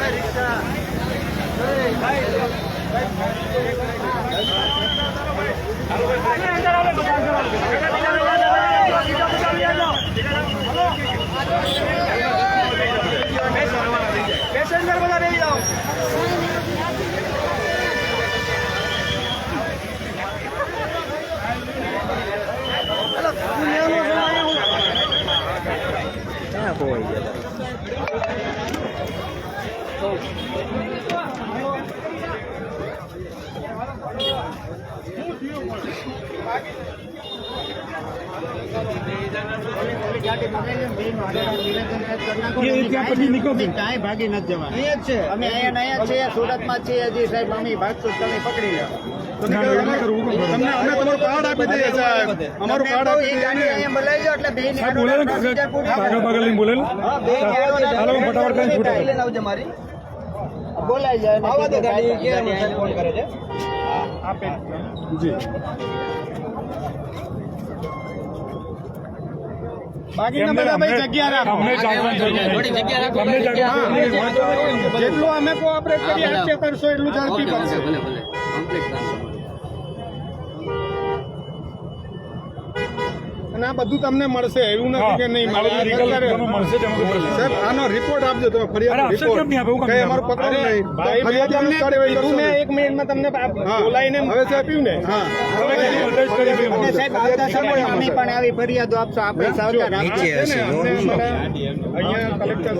રિક્ષા ક્યાંય ભાગી નથી જવા. અમે અહીંયા છીએ, સુરતમાં છીએ હજી સાહેબ. અમે ભાગશું, તમે પકડી લો. અમે તમારું કાર્ડ આપી દઈએ સાહેબ. અમારું કાર્ડ આપી દઈએ. અહીંયા બોલાવી દો એટલે બેન બોલાઈ જાય ફોન કરે છે. આપે જી. બાકીના બધા ભાઈ જગ્યા રાખો. જેટલું અમે કોઓપરેટ કરી શકીએ કરશો એટલું ઝડપી કરશે. અને આ બધું તમને મળશે, એવું નથી કે નહીં મળે. સાહેબ આનો રિપોર્ટ આપજો તમે. ફરિયાદ રિપોર્ટ કઈ અમારું પકડ નહીં. એક મિનિટમાં તમને બોલાવીને હવે આપ્યું ને. હા સાહેબ આવતા સમયે અમે પણ આવી ફરિયાદો આપશો. આપણે સાવધાન અહીંયા કલેક્ટર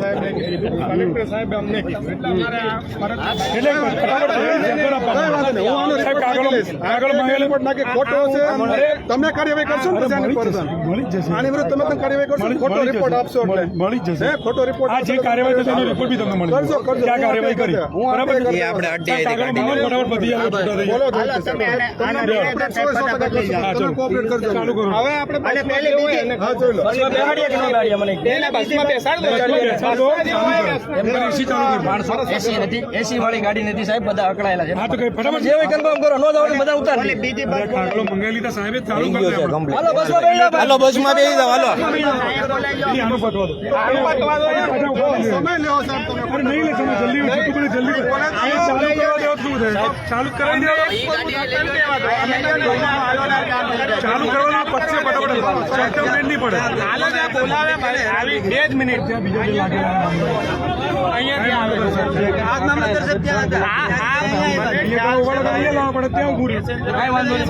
સાહેબ અમને ખોટો છે તમે કાર્યવાહી કરશો ને આની વિરુદ્ધ તમે કાર્યવાહી કરશો. ખોટો રિપોર્ટ આપશો એટલે મળી જશે. ખોટો રિપોર્ટ આ જે કાર્યવાહી થશે એનો રિપોર્ટ બી તમને મળી જશે. કરજો ક્યાં કાર્યવાહી કરી બરાબર. એ આપણે અડધી ફટાફટ બધી બોલો તમે કોઓપરેટ કરજો. ચાલુ કરો. હવે આપણે પહેલી બીજી હા જોઈ લો. બેહાડીએ કે ન બેહાડીએ મને એને બસમાં બેસાડ દો. એમ કરી એસી ચાલુ કર. 880 નથી, એસી વાળી ગાડી નથી સાહેબ. બધા અકળાયેલા છે. હા તો કઈ ફટાફટ જે હોય કન્ફર્મ કરો. નો જાવ બધા ઉતાર. બીજી બસ કાગળો મંગાવી લીધા સાહેબ. ચાલુ કરી દે. હાલો બસમાં બેહી જાવ. હાલો બસમાં બેહી જાવ. હાલો આનો પટવા દો. આનો પટવા દો. સમય લેવો સાહેબ તમે. અરે નહીં લે સમય. જલ્દી જલ્દી જલ્દી ચાલુ કરવા દો. શું છે ચાલુ કરાવી દો. ચાલુ કરવાના પછી ફટાફટ સેટમેન્ટ નહીં પડે. હાલો ને બોલાવે ભાઈ. આવી 2 જ મિનિટ ત્યાં બીજા જે લાગેલા અહીંયાથી આવે છે. આજ મામલતદાર સાહેબ ત્યાં હતા. અહીંયા ઉભા કરી લાવવા પડે ત્યાં ઉભું રહે. કાઈ વાંધો નહીં.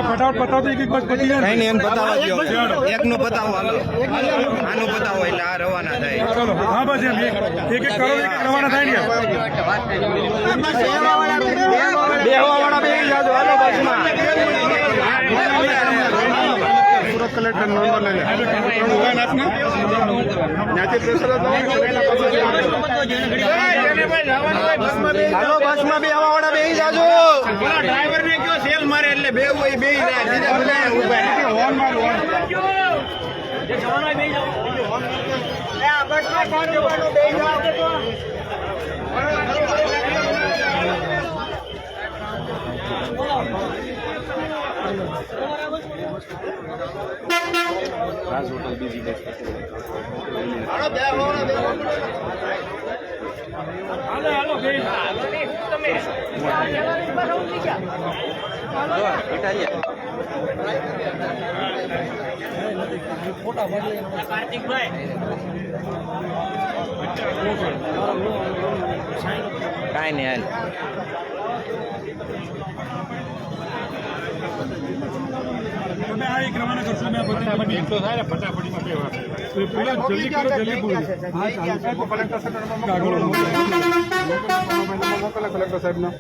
ફટાફટ પતાવતો એક બસ પતી જાય. નહીં એમ પતાવવા દો. એકનું પતાવો. હાલો આનું પતાવો એટલે આ રવાના થાય. ચલો હા બસ એમ એક એક કરો. એક રવાના થાય ને. બેહવાવાળા બેહી જાજો. હાલો બસમાં. સુરત કલેક્ટર નંબર લઈ લે. ત્યાંથી પ્રેશર હાલો બસમાં બે હવાવાળા બેહી જાજો. ડ્રાઈવર ને કયો સેલ મારે એટલે બે હોય બેહી જાય. બીજા બધા ઉભા હોર્ન મારો હોર્ન. જે જવાનો બેહી જાવ. એ આ બસમાં કોણ જવાનો બેહી જાવ. કાંઈ નહીં હાલ. તમે આ એક રવાના કરશો. મેં બધી તો થાય ને ફટાફટીમાં બે વાર પેલા જલ્દી કરો. જલ્દી બોલો. હા ચાલો કલેક્ટર સાહેબ મોકલા. કલેક્ટર સાહેબનો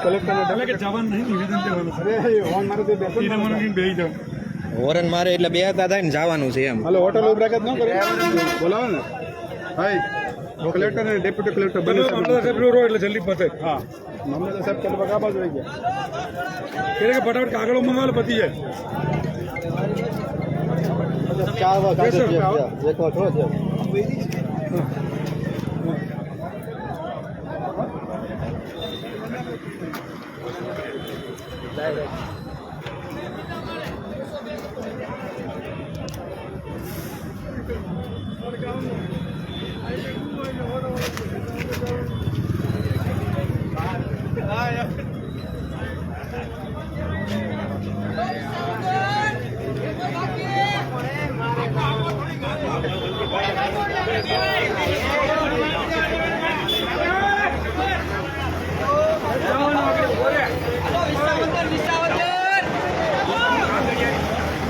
કલેક્ટર કે જવાનું નહીં. નિવેદન દેવાનું. અરે હોર્ન મારે તે બેસો ને મને બેહી જાવ. હોરન મારે એટલે બે હતા થાય ને જવાનું છે એમ. હાલો હોટલ ઉભરાક જ ન કરે. બોલાવો ને ભાઈ. કલેક્ટર ને ડેપ્યુટી કલેક્ટર બંને સાહેબ રો એટલે જલ્દી પતે. હા મામલતદાર સાહેબ કઈ બગા બાજુ રહી ગયા. કે ફટાફટ કાગળો મંગાવો પતી જાય. 4 વાર એક વાર થોડો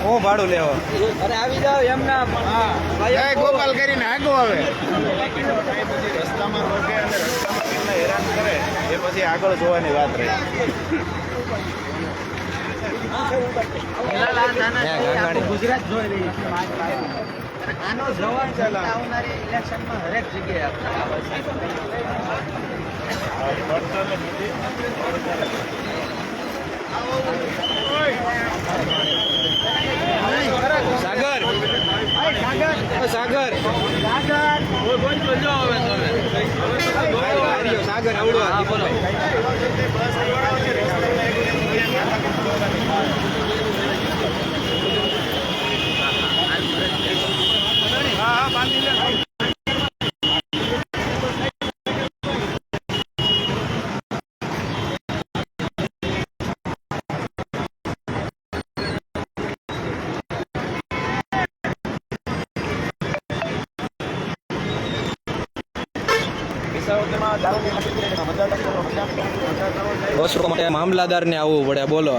હું ભાડું લેવો. અરે આવી જાવ એમના. હા ગોપાલ કરીને આગો આવે. રસ્તામાં રોકે અને રસ્તામાં હેરાન કરે એ પછી આગળ જોવાની વાત રહી. ગુજરાત જોઈ રહી છે આનો જવાબ આવનારી ઇલેક્શનમાં હરેક સાગર સાગર સાગર આવડો બસ માટે મામલાદારને આવવું પડે. બોલો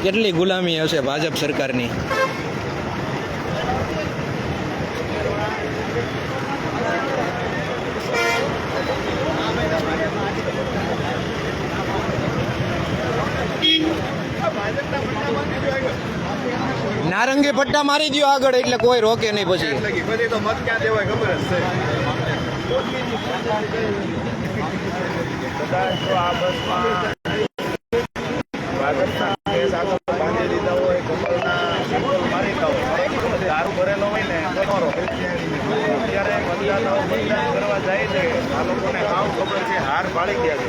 કેટલી ગુલામી હશે ભાજપ સરકારની. નારંગી પટ્ટા મારી દો આગળ એટલે કોઈ રોકે નહીં. પછી તો મત ક્યાં દેવાય ખબર જ છે દારૂ ભરેલો હોય ને અત્યારે મતદારો મતદાન કરવા જાય છે આ લોકોને સાવ ખબર છે હાર પાડી ગયા છે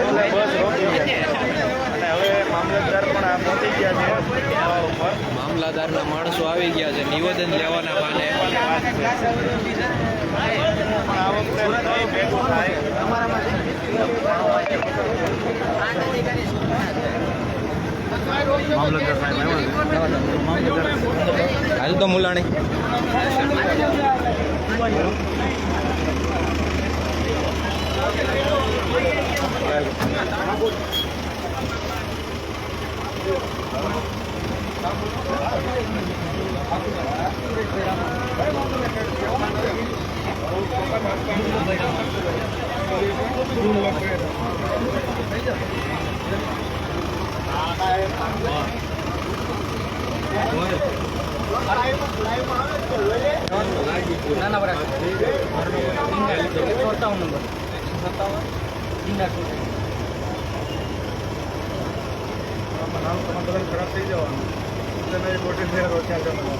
એટલે બસ રોકી ગયા અને હવે મામલતદાર પણ આ પહોંચી ગયા છે ઉપર. મામલાદારના માણસો આવી ગયા છે નિવેદન લેવાના બાને. આ વખતે નહીં ભેગું થાય હાલ તો મુલાણી ખરાબ થઈ જવાનું ખોટી ફેર રોક્યા જવાનું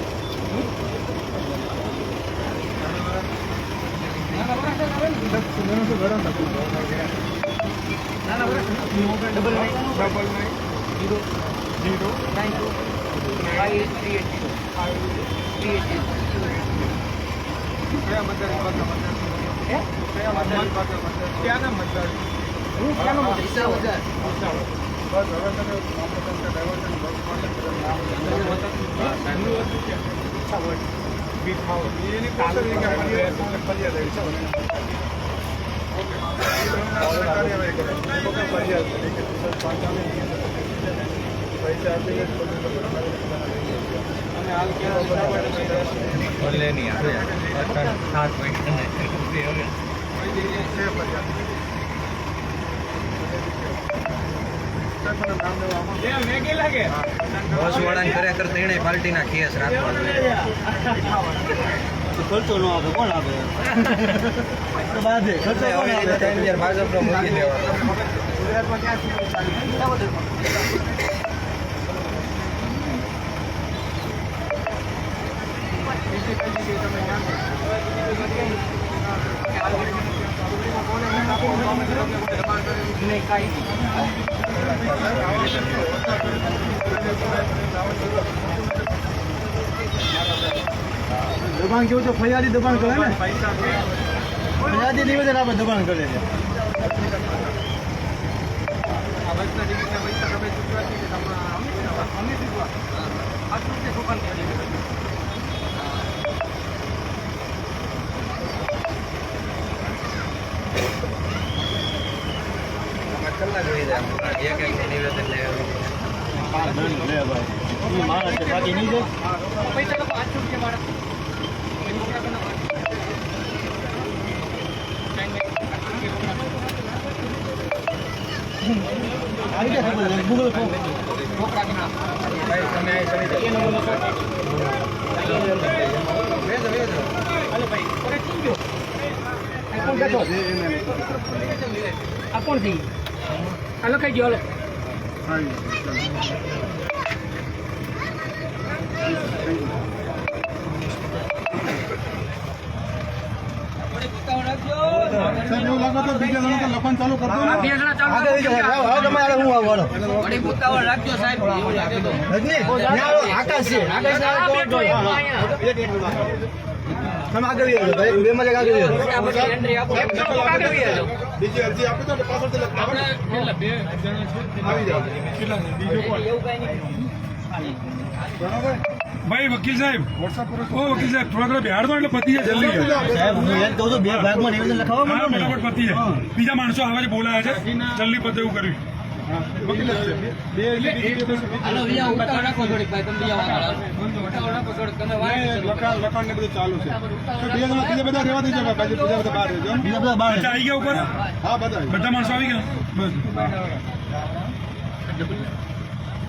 બસ હવે તમે બસ વાળાને ખરેખર ત્રણેય પાર્ટીના કેસ રાખવા ખર્ચો ન આપે કોણ આપે ભાજપનો મૂકી દેવાનો. ગુજરાતમાં ક્યાં દબાણ કેવું છે? ફરિયાદી દબાણ કરે ને, ફરિયાદી નિવેદન આપણે દબાણ કરે છે. કલાક રહી જાય એક એક નિવેદન માણસ બાકી નહીં જાય. ગૂગલ સાહેબ એવું લાગે તો બીજા જણા તો લખવાનું ચાલુ કરતો બીજી અરજી આપી તો પાછળથી આવી જાવ ભાઈ વકીલ સાહેબ ઓ વકીલ સાહેબ થોડા બિહાર તો એટલે પતી જાય જલ્દી હા ફટાફટ પતી જાય બીજા માણસો આવે છે બોલાયા છે જલ્દી પતે એવું કર્યું વકીલ જ છે બે લખાણ ને બધું ચાલુ છે તો બીજા બધા રહેવા દેજો બાકી બીજા બધા બહાર રહેજો અચ્છા આવી ગયા ઉપર હા બધા માણસો આવી ગયા બસ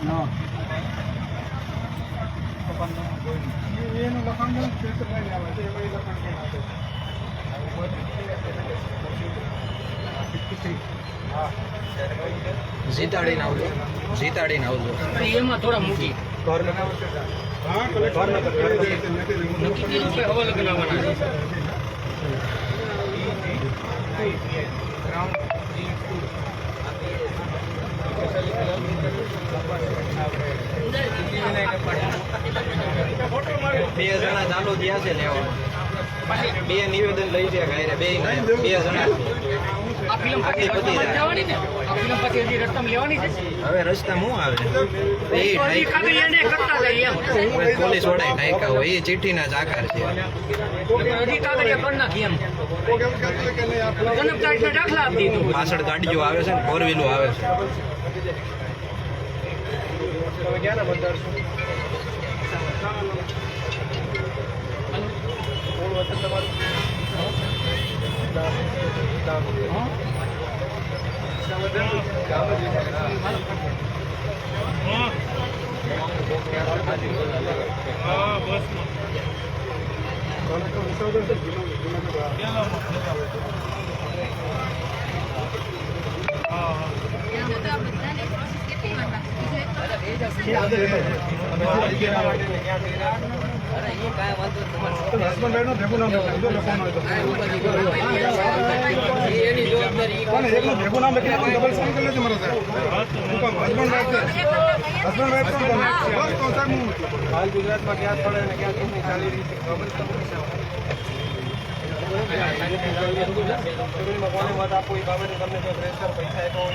હા એનું લખાણ આવે છે એ લખાણ જીતાડીને આવજો એમાં થોડા મૂકી હા કલેક્ટર હવા લગાવવાના બે જણા ચાલુ થયા છે લેવા બે નિવેદન લઈ ગયા ઘરે બે જણા આખી પતી જાય. હવે રસ્તા શું આવે પોલીસ વડાય ટાઈકા હોય એ ચિઠ્ઠીના જ આકાર છે. પાછળ ગાડીઓ આવે છે ને ફોર વ્હીલો આવે છે. ભેગું નામ લખી ડબલ સાઈન કરી લેજો મારા સાહેબ હસબન્ડ વાઈફ બસ તો સાહેબ હું હાલ ગુજરાતમાં ક્યાં પડે ને ક્યાં ચૂંટણી ચાલી રહી છે ખબર તમને કોને મત આપવું એ બાબતે તમને કોઈ પ્રેશર પૈસા આપ્યો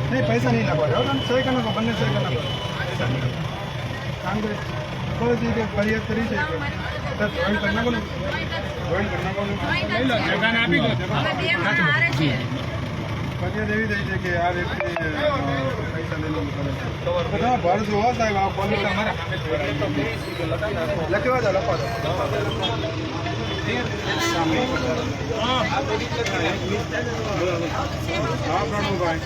नहीं पैसा नहीं लगा सही करना को बनने सही करना काम करे कोई चीज के फरियाद करी છે જોઈન करना को જોઈન करना को જગાને આપી દો ફરિયાદ એવી થઈ છે કે આ વ્યક્તિ પૈસા લઈ લો બધા ભર જો સાહેબ આ પોલીસ અમારા લખવા દો લખવા દો હા પ્રણવભાઈ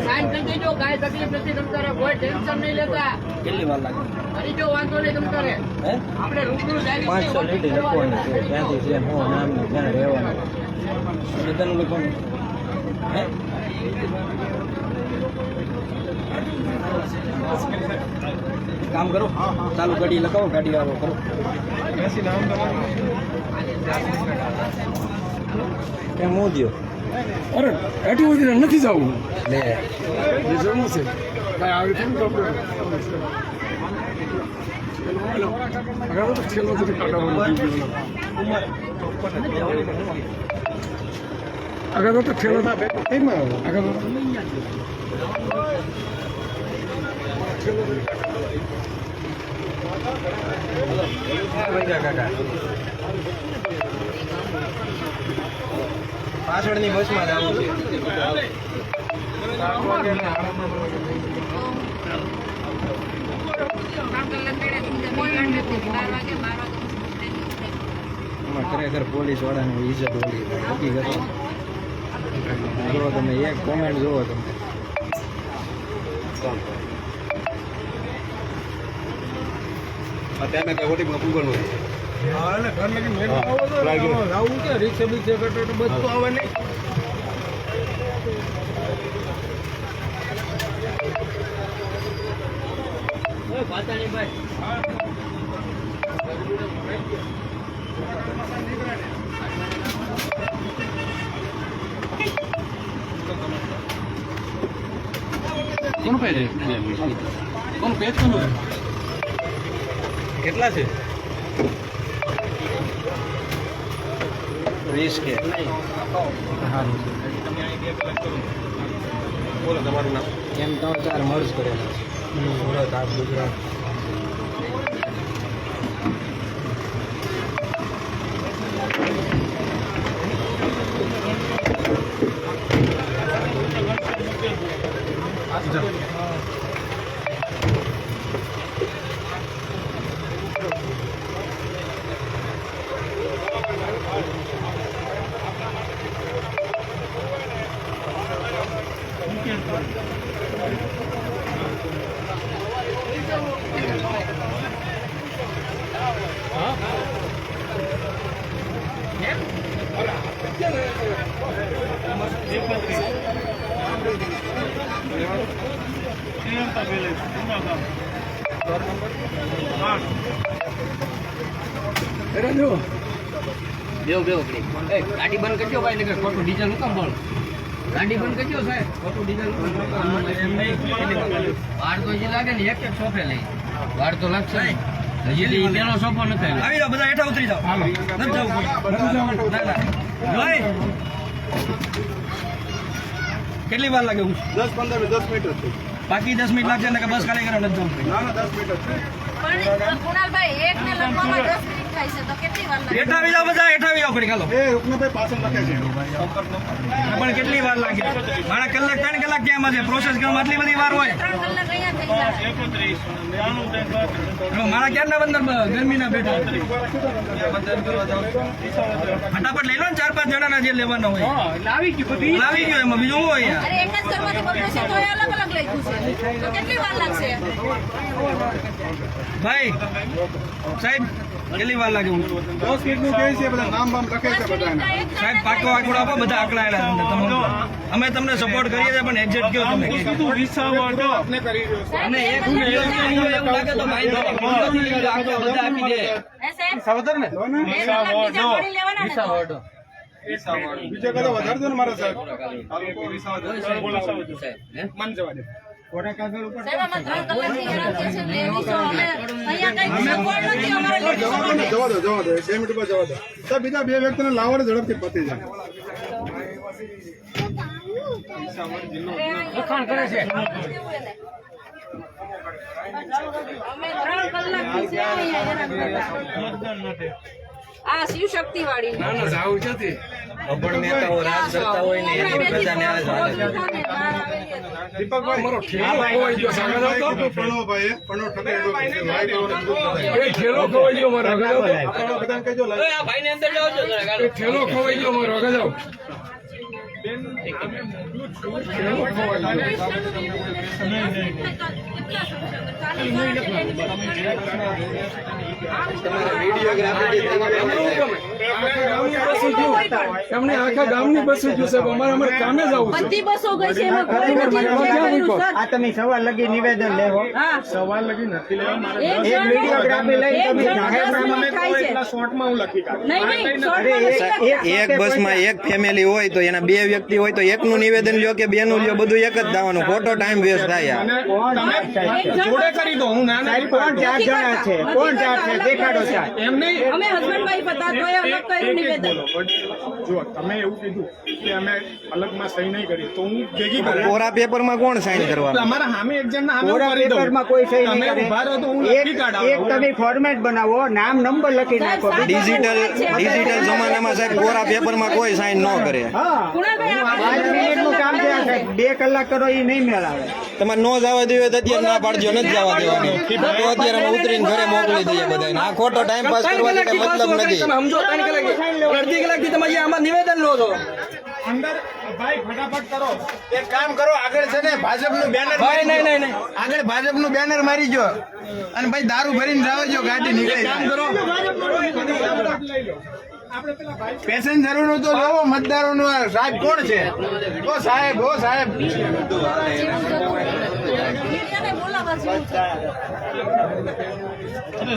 સાઈન કરી દેજો કાંઈ તકલીફ નથી તમ તારે કોઈ ટેન્શન નહીં લેતા કેટલી વાર લાગે ફરી જો વાંધો નહીં તમ તારે આપણે રૂબરૂ જાય 500 લીટી લખવાની છે ત્યાંથી છે હું નામ ને ત્યાં રહેવાનું બધાનું લખવાનું હે કામ કરો ચાલુ ગાડી લખાવો ગાડી આવો કરો બેસી નામ તમારું કેમ હું દો અરે એટલું બધું નથી જવું લે જવું છે ભાઈ આવી કેમ કપડે અગર તો છેલ્લો સુધી કાઢવાનો અગર તો છેલ્લો કેમાં અગર પાછળની બસમાં જવું છે. એમાં ખરેખર પોલીસ વાળાની ઇજ્જત ઓળી હકીકત. જુઓ તમે એક કોમેન્ટ જુઓ તમે. અત્યારે કઈ ઓટી ગૂગલ હોય આવું કે રિક્ષા બિક્ષા કરતો તો બધું આવે નહીં. કોણ પે કોણ પેજ કોનું કેટલા છે? 20 કે બોલો તમારું નામ એમ 3-4 મર્જ કરેલા છે. સુરત આપ ગુજરાત. ગાડી બંધ કરજો ભાઈ, નકર ખોટું ડીઝલ નું કામ બોલ. ગાડી બંધ કરજો સાહેબ, ખોટું ડીઝલ નું કામ. વાર તો હજી લાગે ને, એક સોફે લઈ વાર તો લાગશે ને. હજી પેલો સોફો નથી આવ્યો. આવી જાઓ બધા, હેઠા ઉતરી જાઓ. નથી જવું. કેટલી વાર લાગે? 10 મિનિટ છે બાકી 10 મિનિટ લાગશે ને કે બસ ખાલી કરવા નથી જવું? ના 10 મિનિટ છે પણ કુણાલભાઈ એકને લખવામાં 10 મિનિટ થાય છે તો કેટલી વાર લાગે? હેઠા આવી જાઓ બધા, હેઠા આવી જાઓ ઘડી ચાલો. એ રૂપનાભાઈ પાછળ લખે છે પણ કેટલી વાર લાગે? મારા કલાક 3 કલાક ક્યાં છે? પ્રોસેસ કરવામાં આટલી બધી વાર હોય? 3 કલાક અહીંયા થઈ જાય. મારા ક્યારના બંદર ગરમીના બેઠા. ફટાફટ લઈ લો ને, 4-5 જણાના જે લેવાના હોય. આવી ગયું બધી. લાવી ગયો એમાં બીજું શું હોય યાર? અરે એક જ ઘરમાંથી બગડે છે તો એ અલગ અલગ લખ્યું છે તો કેટલી વાર લાગશે? ભાઈ સાહેબ કેટલી વાર લાગે? 10 મિનિટનું કહે છે બધા નામ બામ લખે છે બધા સાહેબ પાકો આંકડો આપો, બધા આંકડાયેલા તમને. અમે તમને સપોર્ટ કરીએ છીએ પણ એક્ઝેક્ટ કયો તમે. આપણે કરી રહ્યો છે અને એક એવું લાગે તો ભાઈ આંકડા બધા આપી દે. એસે સાવધાન ને એ બીજા જોડી લેવાના ને તો. બીજો કદો વધારે દો ને મારા સાહેબ મન જવા દે સાહેબ આમાં 3 કલાકથી હેરાન થઈએ છે લેડીઝો. અમે અહીંયા કંઈ સગવડ નથી અમારે લેડીઝો માટે. જવા દો 2 મિનિટ પર જવા દો સાહેબ. બીજા 2 વ્યક્તિને લાવો ને ઝડપથી પતી જાય લખાણ કરે છે. અમે 3 કલાકથી છે અહીંયા હેરાન કરતા. આ શિવ શક્તિ વાળી અભણ નેતાઓ રાજ કરતા હોય ને એની પ્રજાને આ જ હાલે છે. દીપકભાઈ મારો ઠેલો ખોવાઈ ગયો સામે તો પ્રણવભાઈ પ્રણવ ઠેલો ખોવાઈ ગયો મારો આગળ જાવ બધાને કહેજો આ ભાઈને અંદર જાવ છો ઠેલો ખોવાઈ ગયો મારો આગળ જાવ તમારે વિડીયોગ્રાફી એમને આખા ગામની બસ ગયું સાહેબ, અમારે કામે જવું છે. બધી બસો ગઈ છે એમાં કોઈ નથી પહોંચાડેલું, સર. આ તમે સવાર લગી નિવેદન લેવો હા. સવાલ લગી નથી લેવા મારે. એક એક જણ વિડીયોગ્રાફી લઈ એક તમે જણ જાહેર 10 મિનિટ થાય છે. એટલા શોર્ટમાં હું લખી કાઢું. નહીં શોર્ટમાં નથી લખતા. એક બસમાં એક ફેમિલી હોય તો એના 2 વ્યક્તિ હોય તો એકનું નિવેદન લ્યો કે બેનું લ્યો, બધું એક જ દાવાનું, ખોટો ટાઈમ વેસ્ટ થાય યાર. જોડે કરી દો, હું ના નથી કોણ પાડતો. 4 જણા છે? કોણ 4 છે? દેખાડો 4. એમ નહીં. અમે હસબન્ડ વાઈફ હતા તો એ અલગ કર્યું નિવેદન. જો તમે એવું કીધું કે અમે અલગમાં સહી નહીં કરી તો હું ભેગી કરું. કોરા પેપરમાં કોણ સાઈન કરવાનું? અમારા સામે એક જણના સામે હું કોરા કરી દઉં. પેપરમાં કોઈ સહી નહીં તમે કરે. ઉભા રહો તો હું એક લખી કાઢાવું. એક તમે ફોર્મેટ બનાવો, નામ નંબર લખી નાખો. ડિજિટલ જમાનામાં સાહેબ કોરા પેપરમાં કોઈ સાઈન ન કરે. હા, કુણાલભાઈ, 5 મિનિટનું કામ છે આ સાહેબ. 2 કલાક કરો એ નહીં મેળ આવે. તમારે ન જવા દેવું હોય તો અત્યારે ના પાડજો, નથી જવા દેવાનું. તો અત્યારે અમે ઉતરીને ઘરે મોકલી દઈએ બધાને. આ ખોટો ટાઈમ પાસ કરવાનો કઈ મતલબ નથી. અડધી કલાકથી તમે આમાં નિવેદન લો છો. અંદર ભાઈ ફટાફટ કરો. એક કામ કરો, આગળ છે ને ભાજપનું બેનર મારી નહીં, દો. નહીં, નહીં. આગળ ભાજપનું બેનર મારી જો અને ભાઈ દારૂ ભરીને જાવજો, ગાડી નીકળે. કામ કરો, પેસેન્જરોનું તો જોવો, મતદારોનું આ સાહેબ કોણ છે? ઓ સાહેબ, ઓ સાહેબ. મીડિયાને બોલાવવા જેવું છે.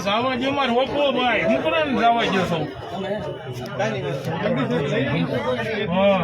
જવા દો મારે ઓપો ભાઈ, હું કોને જવા દો છું? હા.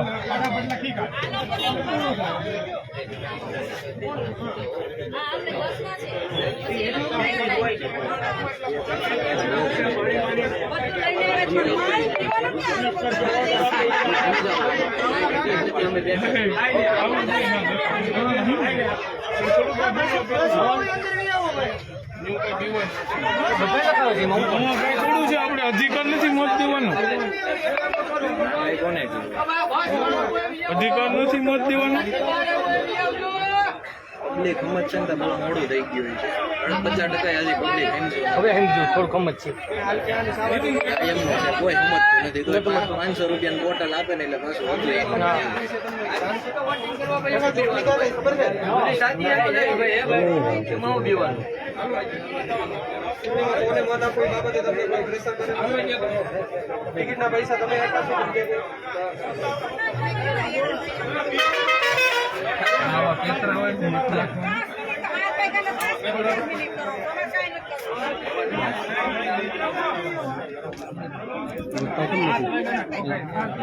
થોડું છે, આપણે અધિકાર નથી મત દેવાનો. અધિકાર નથી મત દેવાનો. પબ્લિક સમજ છે ને તો બહુ મોડું થઈ ગયું છે. 50% હજી પબ્લિક હવે સમજો થોડું કમ જ છે. એમનું છે, કોઈ સમજતું નથી. તો 500 રૂપિયાની બોટલ આપે ને એટલે પાછું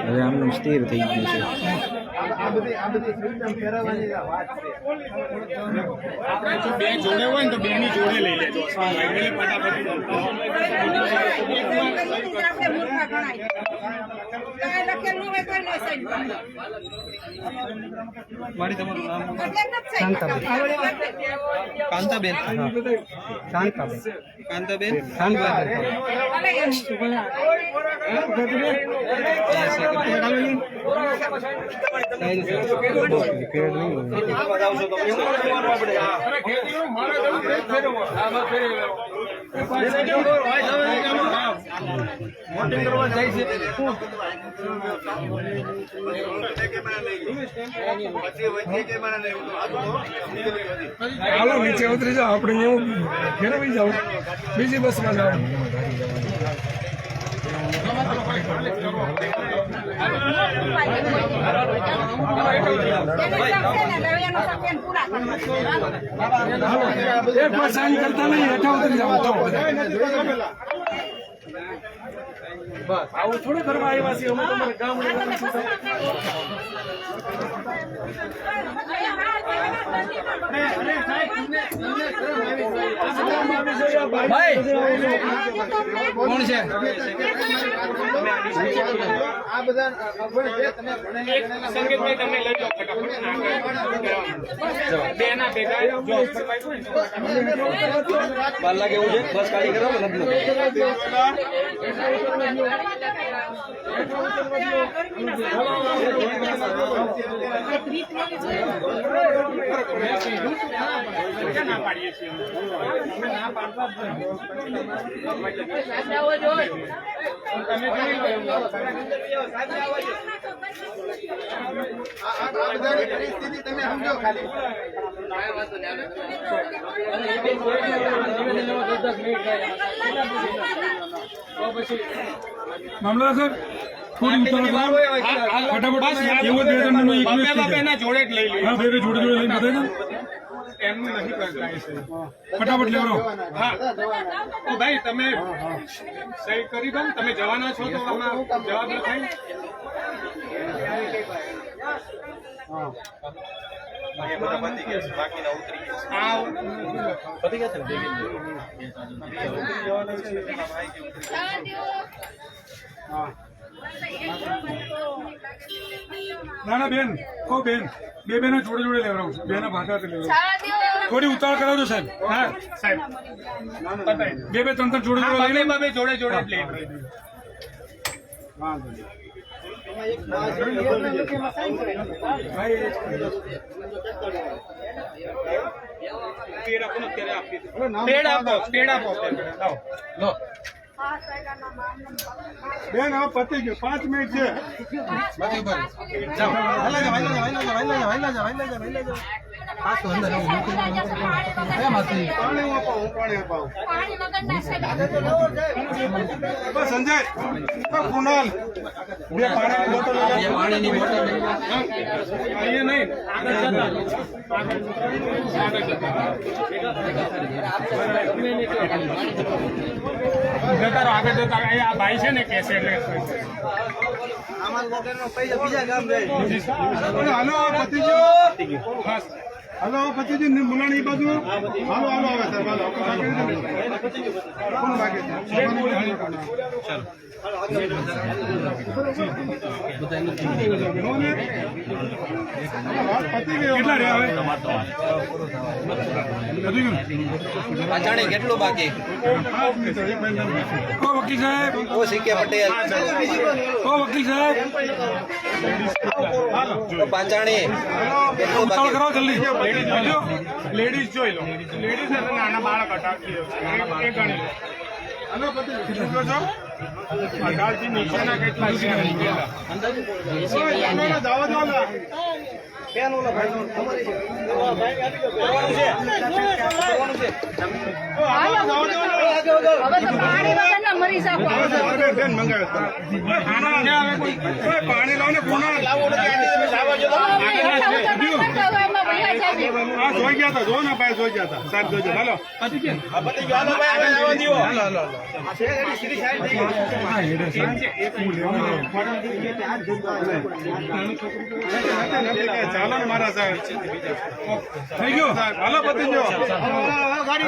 હવે આમનું સ્થિર થઈ ગયું છે. આપણે જો 2 જોડે હોય ને તો 2 ની જોડે લઈ લેજો. એટલે ફટાફટ આપણે મૂર્ખા ગણાય. કાંઈ લખેલ ન હોય કોઈ નહીં સાઈન કરે. મારી તમારું નામ એટલે નથી સાઈન કરતા. કાંતાબેન, કાંતાબેન, ભલે એમ. વોટિંગ કરવા જાય છે. હાલો નીચે ઉતરી જાઓ, આપણે એવું ફેરવી જાવ, બીજી બસમાં જાવ. એક વાર સાઈન કરતા નહીં, હેઠા ઉતરી જાવ. આવું થોડું કરવા આવ્યા છીએ અમે, તમારે ગામ ભાઈ કોણ છે? આ બધા સંકેતભાઈ તમે લઈ જાઓ બેના ભેગા જો બાર લાગે એવું છે, બસ ખાલી કરો ને નથી. ના પાડીએ છીએ ના પાડતા પરિસ્થિતિ તમે સમજો ખાલી. મામલા સર થોડી ઉતાવળ કરો. ફટાફટ એવો 2 જણનો એક મિનિટ થઈ જાય. જોડે જ લઈ લઈએ હા 2 જોડે જોડે લઈને બતાવી દો. એમનું નથી કરતા એ સહી. ફટાફટ લેવડો. હા તો ભાઈ તમે સહી કરી દો ને. તમે જવાના છો તો આમાં જવાબ લખાય. ના ના બેન કહો બેન 2 બેના જોડે જોડે લેવડાવું છું. 2 ના ભાગા લેવડાવું. થોડી ઉતાવળ કરાવજો સાહેબ. હા સાહેબ બતાવી 2 3 જોડે જોડે લઈને બાબે જોડે જોડે જ લઈ પેડ આપો લાવો. બેન હવે પતી ગયું 5 મિનિટ છે પાણી અપાવું બસ સંજય કુણાલ 2 પાણીની બોટલ અહીંયા નહીં આગળ જતા આ ભાઈ છે ને કેસે એટલે હાલો પતી ગયો હાલો પતિજી મુલાણી બાજુ હાલો હાલો આવે સાહેબ હાલો કોણ બાકી છે કેટલા રહ્યા હવે? પાછાણી કેટલું બાકી? ઓ વકીલ સાહેબ, ઓ સીકે પટેલ, ઓ વકીલ સાહેબ, ઓ પાંચાણી કેટલું ઉતાવળ કરો બાકી? જલ્દી. લેડીઝ જોઈ લો. લેડીઝ એટલે નાના બાળક 18 એ ગણી લો. હાલો પતિજી કેટલો છો 18 થી નીચેના કેટલા છે જાવા દો ને બેન મંગાવે પાણી લાવો ને કોના જોઈ ગયા હતા જો ને ભાઈ જોઈ ગયા હતા સાહેબ જોઈ ગયા ચાલો ને મારા સાહેબ થઈ ગયું. હાલો પતિ જો ચાલો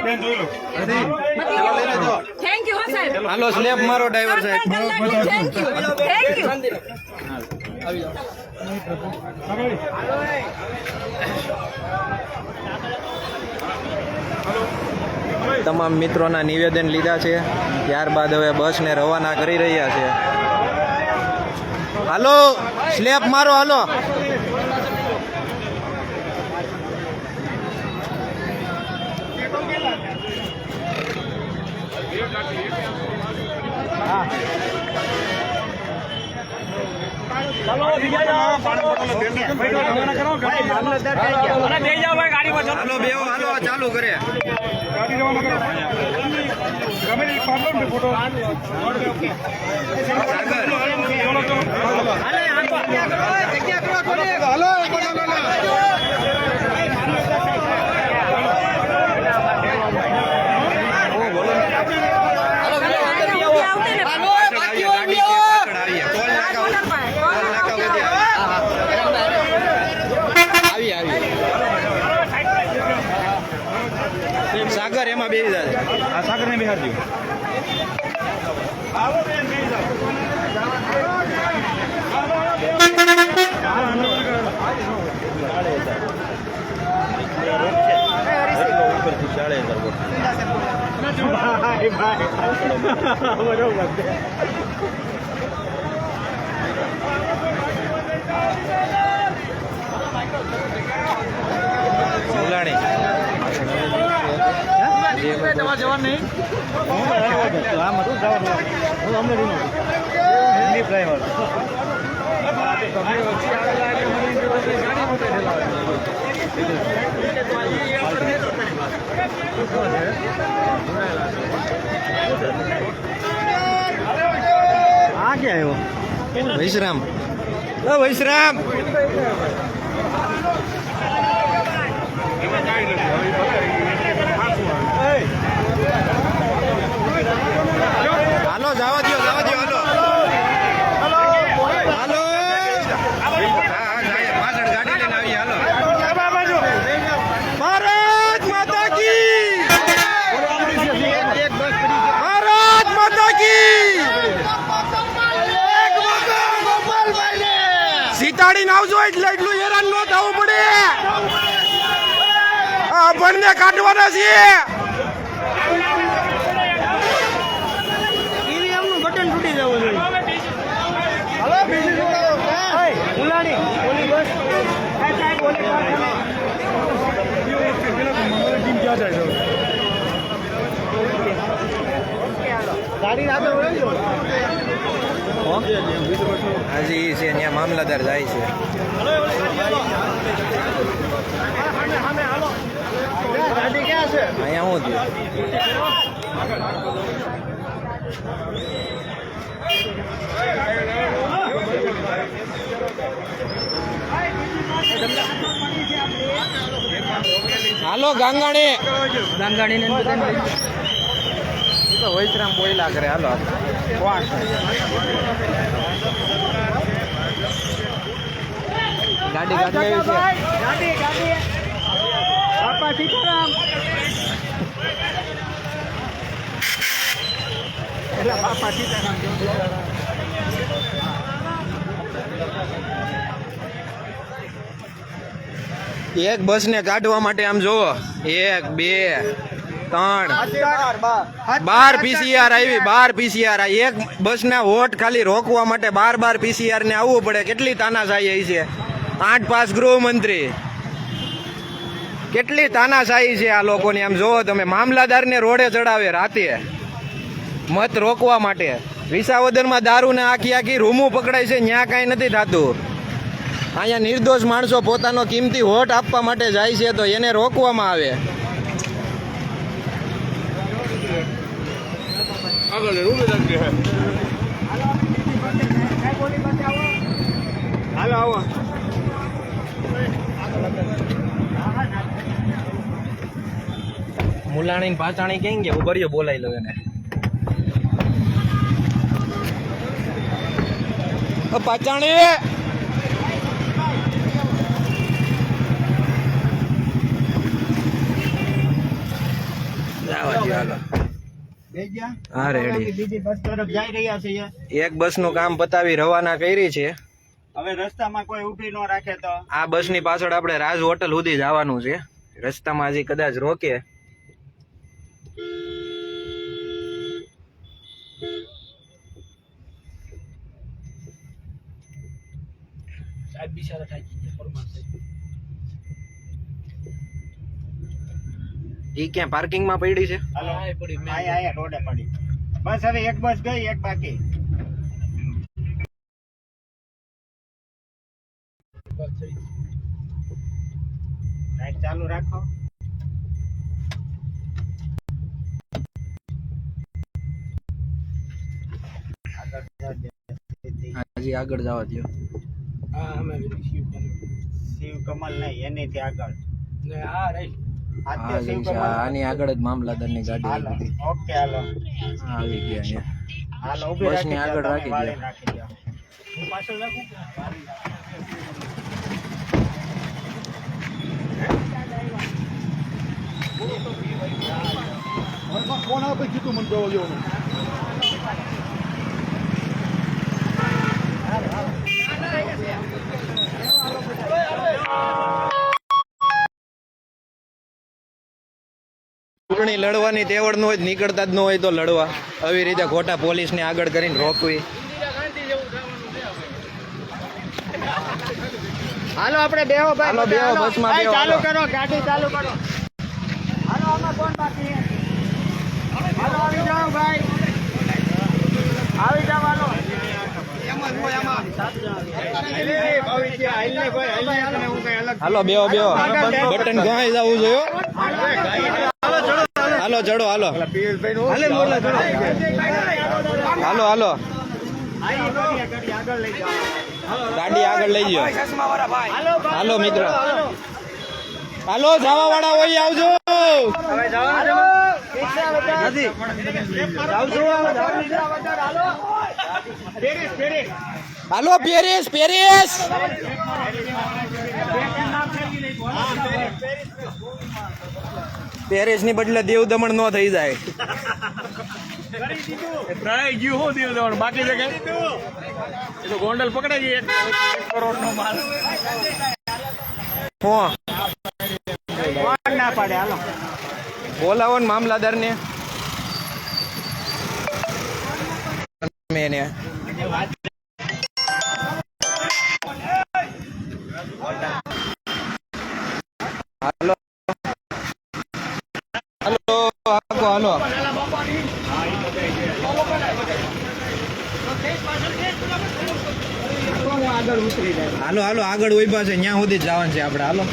બેન જોઈ લો. થેન્ક યુ સાહેબ. હાલો સ્લેબ મારો ડ્રાઈવર સાહેબ. Thank you thank you. તમામ મિત્રોના નિવેદન લીધા છે. ત્યારબાદ હવે બસને રવાના કરી રહ્યા છે. હાલો સ્લેબ મારો હાલો. હાલો બેહો હાલો ચાલુ કરે. ગાડી રવાના કરો. ગમે તે પાડો ને ફોટો. સાગર એમાં બેસી જાય. આ સાગર ને બિહાર દો. મુલાણી તમારે જવાનું નહીં આ ક્યાં આવ્યો વૈશ્રામ વૈશ્રામ હાલો જવા દો હાલો હાલો હા જાય પાછળ ગાડી લઈને આવી હાલો ભારત માતા કી ભારત માતા કી સીતાડી ને આવજો એટલે એટલું હેરાન ન થવું પડે આપણને કાઢવાના છીએ બટન તૂટી જવું જોઈએ હાજી છે ત્યાં મામલતદાર જાય છે અહીંયા હું થયું હાલો ગાંગાણી તો વૈશ્રામ બોયલા કરે હાલો ગાડી ગાડી બાપા સીતારામ બાપા સીતારામ એક બસ ને કાઢવા માટે આમ જોવો 1 2 3 12 પીસીઆર આવી 12 પીસીઆર એક બસ ના વોટ ખાલી રોકવા માટે 12 પીસીઆર ને આવવું પડે કેટલી તાનાશાહી છે 8 પાસ ગૃહમંત્રી કેટલી તાનાશાહી છે આ લોકોની આમ જોવો તમે મામલાદાર ને રોડે ચડાવે રાતે મત રોકવા માટે વિસાવદરમાં દારૂ ને આખી રૂમું પકડાય છે ન્યા કાંઈ નથી થતું અહીંયા નિર્દોષ માણસો પોતાનો કિંમતી વોટ આપવા માટે જાય છે તો એને રોકવામાં આવે હાલો આવો મુલાણી પાચાણી કેમ ગયા ઉભર્યો બોલાઈ લો એને પાચાણી હા રેડી બીજી બસ તરફ જઈ રહ્યા છીએ એક બસ નું કામ પતાવી રવાના કરી છે હવે રસ્તામાં કોઈ ઊભી ન રાખે તો આ બસ ની પાછળ આપણે રાજ હોટલ સુધી જવાનું છે રસ્તામાં હજી કદાચ રોકે ઈ ક્યાં પાર્કિંગ માં પડી છે આયા રોડે પડી બસ હવે એક બસ ગઈ એક બાકી લાઈટ ચાલુ રાખો હજી આગળ જવા દો શિવ કમલ નહીં એની થી આગળ આની આગળ જ મામલાદાર ની ગાડી આવી હતી ઓકે હાલો આવી ગયા હાલો બસ ની આગળ રાખી દો હું પાછળ રાખું ફોન આપે કીધું મને જવા દેવાનું ચૂંટણી લડવાની તેવડ ન હોય નીકળતા જ ન હોય તો લડવા આવી રીતે ખોટા પોલીસ ને આગળ કરીને રોકવી હાલો આપણે બેહો ભાઈ હાલો બેહો બસમાં બેહો ચાલુ કરો ગાડી ચાલુ કરો હાલો આમાં કોણ બાકી આવી જાઓ ભાઈ, આવી જાઓ હાલો. હાલો બેહો બેહો, બટન ઘાઈ જવું જોઈએ હો. હાલો ચડો હાલો હાલો હાલો ગાડી આગળ લઈ ગયો. હાલો મિત્ર, હાલો જવા વાળા હોય આવજો. હાલો પેરિસ પેરિસ. પેરિસ ની બદલે દેવ દમણ નો થઈ જાય. ત્રણેય જીવ હું દીધું દેવાનું બાકી છે કઈ તો ગોંડલ પકડાઈ ગઈ 1 કરોડ નો માલ. હું ના પાડે હાલો. બોલાવો ને મામલાદાર ને. હાલો હાલો આગો હાલો. હાલો હાલો આગળ ઉભા છે ત્યાં સુધી જ જવાનું છે આપણે. હાલો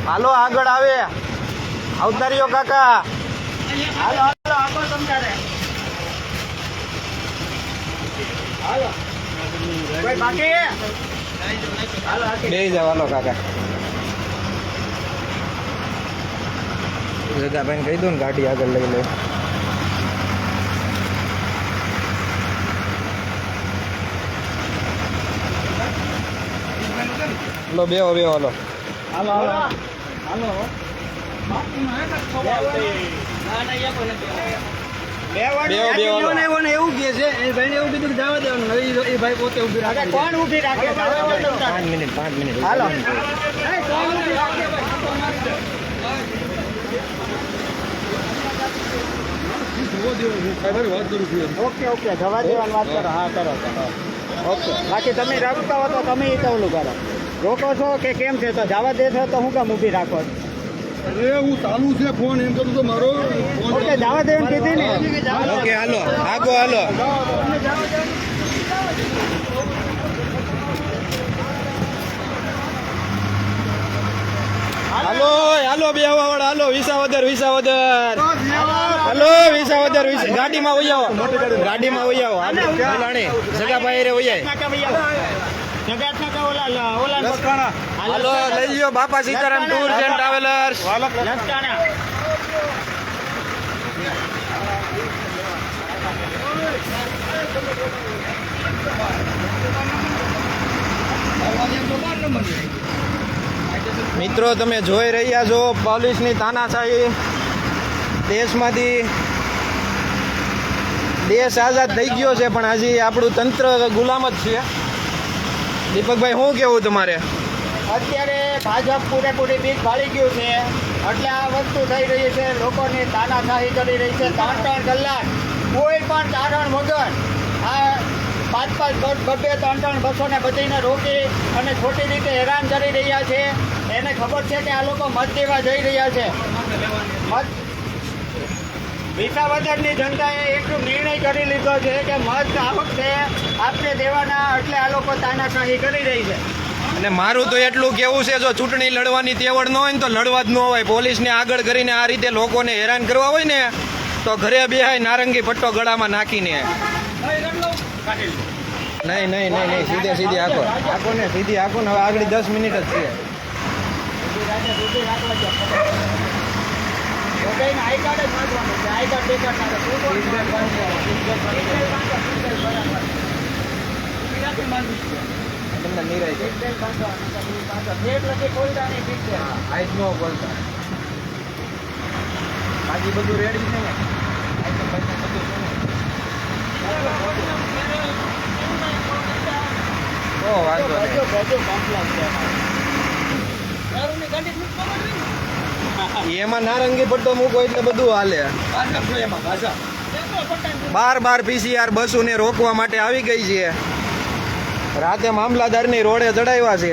હાલો આગળ આવે અવતારીઓ કાકા. હાલો હાલો આગળ સમજાડે. હાલો કોઈ બાકી બે જાવ હાલો કાકા. જગાભાઈ કહી દો ને ગાડી આગળ લઈ લે. હાલો બેહો બેહો હાલો. હાલો હાલો હાલો. બેહો બેહો હાલો. એવું કે છે એ ભાઈને એવું કીધું કે જવા દેવાનું. હવે એ ભાઈ પોતે ઊભી રાખે. કોણ ઊભી રાખે? 5 મિનિટ હાલો. ઓકે ઓકે જવા દેવાની વાત કરો. હા કરો ઓકે. બાકી તમે રાખતા હો તો તમે એ ઓલું કરો. રોકો છો કે કેમ છે? તો જવા દે છો તો હું કામ ઊભી રાખો? અરે હું ચાલુ છે ફોન એમ કરું તો મારો ઓકે જવા દેવાની કીધી ને. ઓકે હાલો આગો હાલો. હાલો હાલો બે વાળા હાલો. વિસાવદર વિસાવદર હાલો વિસાવદર ગાડીમાં વહી આવો. ગાડીમાં વહી આવો. હાલો સગાભાઈ રે વહી હાલો લઈ લ્યો બાપા સીતારામ ટૂર્સ એન્ડ ટ્રાવેલર્સ. મિત્રો તમે જોઈ રહ્યા છો પોલીસની તાનાશાહી. દેશમાંથી દેશ આઝાદ થઈ ગયો છે પણ હજી આપણું તંત્ર ગુલામ જ છે. દીપકભાઈ શું કેવું તમારે? અત્યારે ભાજપ પૂરેપૂરી બીક ભાળી ગયું છે એટલે આ વસ્તુ થઈ રહી છે. લોકોની તાનાશાહી કરી રહી છે. 3 કલાક કોઈ પણ કારણ વગર આ 5 બબ્બે 3 બસોને બધીને રોકી અને ખોટી રીતે હેરાન કરી રહ્યા છે. એને ખબર છે કે આ લોકો મત દેવા જઈ રહ્યા છે. વિસાવદરની જનતાએ એક નિર્ણય કરી લીધો છે કે મત આ વખતે આપણે દેવાના, એટલે આ લોકો તાનાશાહી કરી રહી છે. અને મારું તો એટલું કેવું છે જો ચૂંટણી લડવાની તેવડ ન હોય ને તો લડવા જ ન હોય. પોલીસને આગળ કરીને આ રીતે લોકોને હેરાન કરવા હોય ને તો ઘરે બેહાય નારંગી પટ્ટો ગળામાં નાખીને. નહીં નહીં નહીં નહીં સીધે સીધી આખો આખો ને સીધી આખો ને. હવે આગળ 10 મિનિટ જ છે. આઈ કાર્ડ જ માંગવાનું છે. આઈ કાર્ડ દેખાડ તમને નિરાય છે આજ નો બોલતા. બાકી બધું રેડી છે ને? ઓ વાંધો નહીં. એમાં નારંગી પટ્ટો મૂકો એટલે બધું હાલે. 12 PCR બસોને રોકવા માટે આવી ગઈ છે. રાતે મામલાદારની રોડે ચડાવ્યા છે.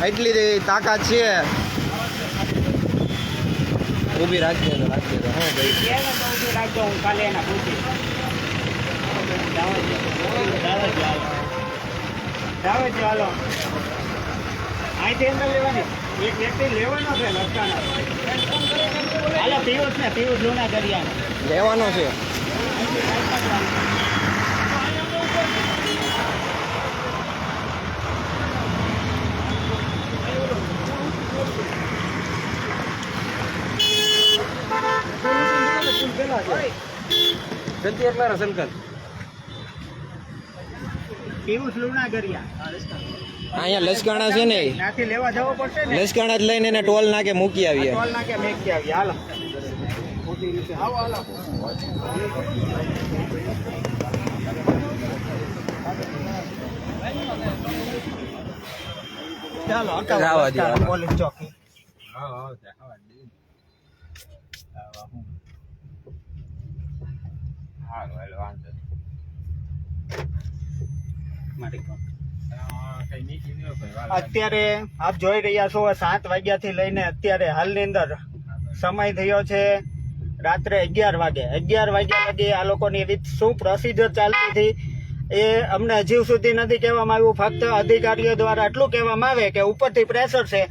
એટલી તાકાત છે ઊભી રાખજે તો હું ભાઈ રાખજો હું કાલે એના પૂછી હાલો અહીંથી અંદર લેવાની એક વ્યક્તિ લેવાનો છે લટકાના હાલો પિયુષ લુણા દરિયાનો લેવાનો છે. પિયુષ લુણા દરિયા અહીંયા લસકાણા છે ને, ત્યાંથી લેવા જવો પડશે ને લસકાણા જ લઈને એને ટોલ નાકે મૂકી આવીએ. ટોલ નાકે મેકી આવી હાલો ચાલો જવા દો. પોલીસ ચોકી અત્યારે આપ જોઈ રહ્યા છો 7 વાગ્યાથી લઈને અત્યારે હાલની અંદર સમય થયો છે રાત્રે 11 વાગે. 11 વાગ્યા લગી આ લોકોની એવી શું પ્રોસિજર ચાલતી હતી એ અમને હજી સુધી નથી કહેવામાં આવ્યું. ફક્ત અધિકારીઓ દ્વારા એટલું કહેવામાં આવે કે ઉપરથી પ્રેશર છે,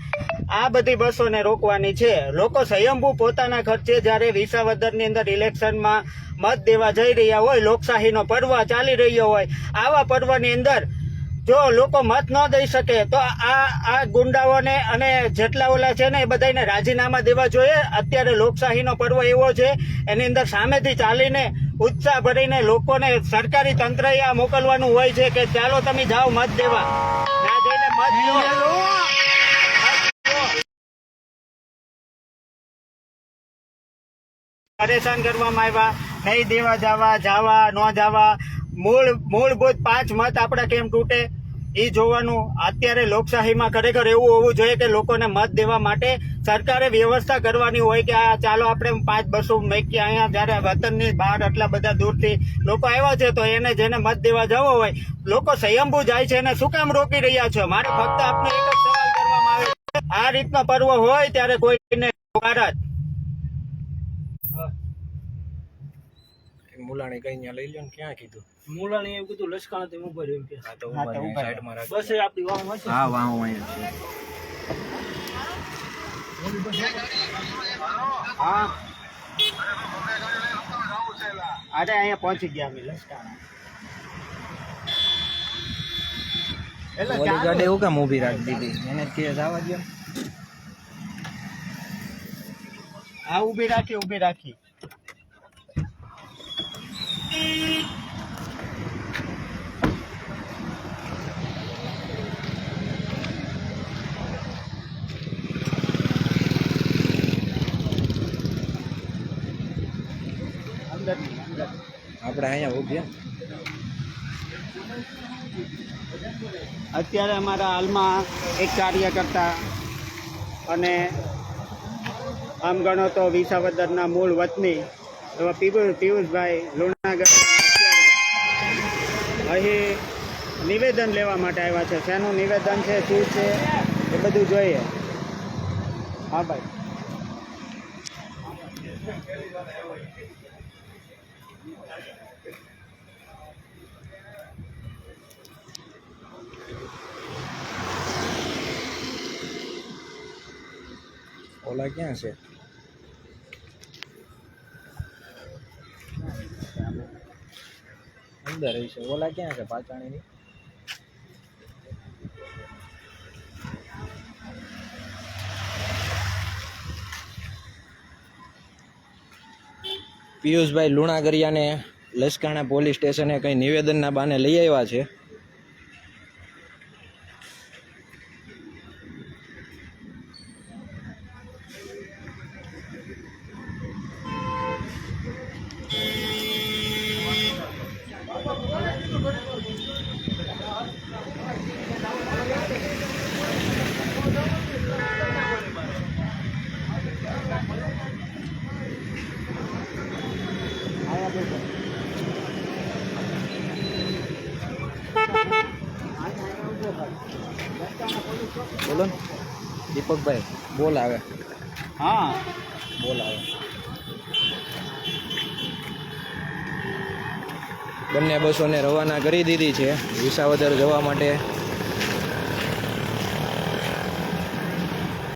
આ બધી બસોને રોકવાની છે. લોકો સ્વયંભૂ પોતાના ખર્ચે જ્યારે વિસાવદરની અંદર ઇલેક્શનમાં મત દેવા જઈ રહ્યા હોય, લોકશાહીનો પર્વ ચાલી રહ્યો હોય, આવા પર્વની અંદર જો લોકો મત ન દઈ શકે તો આ ગુંડાઓને અને જેટલા ઓલા છે ને એ બધાને રાજીનામા દેવા જોઈએ. અત્યારે લોકશાહીનો પર્વ એવો છે, એની અંદર સામેથી ચાલીને ઉત્સાહ ભરીને લોકોને સરકારી તંત્રએ આ મોકલવાનું હોય છે કે ચાલો તમે જાઓ મત દેવા, ત્યાં જઈને મત દો. પરેશાન કરવામાં આવ્યા, નહીં દેવા જાવા ન જાવા, મૂળભૂત 5 મત આપણા કેમ તૂટે એ જોવાનું. અત્યારે લોકશાહીમાં ખરેખર એવું હોવું જોઈએ કે લોકોને મત દેવા માટે સરકારે વ્યવસ્થા કરવાની હોય કે આ ચાલો આપણે 5 બસો મેકીએ અહીંયા. જ્યારે વતનની બહાર આટલા બધા દૂરથી લોકો આવ્યા છે તો એને જેને મત દેવા જવો હોય, લોકો સ્વયંભૂ જાય છે એને શું કામ રોકી રહ્યા છો? મારે ફક્ત આપને એક જ સવાલ કરવામાં આવે છે, આ રીતનો પર્વ હોય ત્યારે કોઈને મુલાણી કઈ ત્યાં લઈ લો ને, ક્યાં કીધું મૂળાની એવું કીધું લસકાણા તે ઉભા રહ્યું કે હા તો સાઈડમાં રાખ. બસ એ આપણી વાહ હશે. હા વાહ અહીંયા છે. હા અરે અહીંયા પહોંચી ગયા અમે લસકાણા. એટલે ઓલી ગાડી એવું કામ ઊભી રાખી દીધી? એને કે જવા દો. હા ઊભી રાખી આપણે અહીંયા ઊભી. અત્યારે અમારા હાલમાં એક કાર્યકર્તા અને આમ ગણો તો વિસાવદરના મૂળ વતની એવા પિયુષભાઈ લુણાગર અહીં નિવેદન લેવા માટે આવ્યા છે. શેનું નિવેદન છે, શું છે એ બધું જોઈએ. હા ભાઈ ઓલા ક્યાં છે? અંદર છે. ઓલા ક્યાં છે પાચાણીની? પિયુષભાઈ લુણાગરિયાને લસકાણા પોલીસ સ્ટેશને કંઈ નિવેદનના બાને લઈ આવ્યા છે. બોલો ને દીપકભાઈ, બોલ આવે. હા બંને બસોને રવાના કરી દીધી છે વિસાવદર જવા માટે.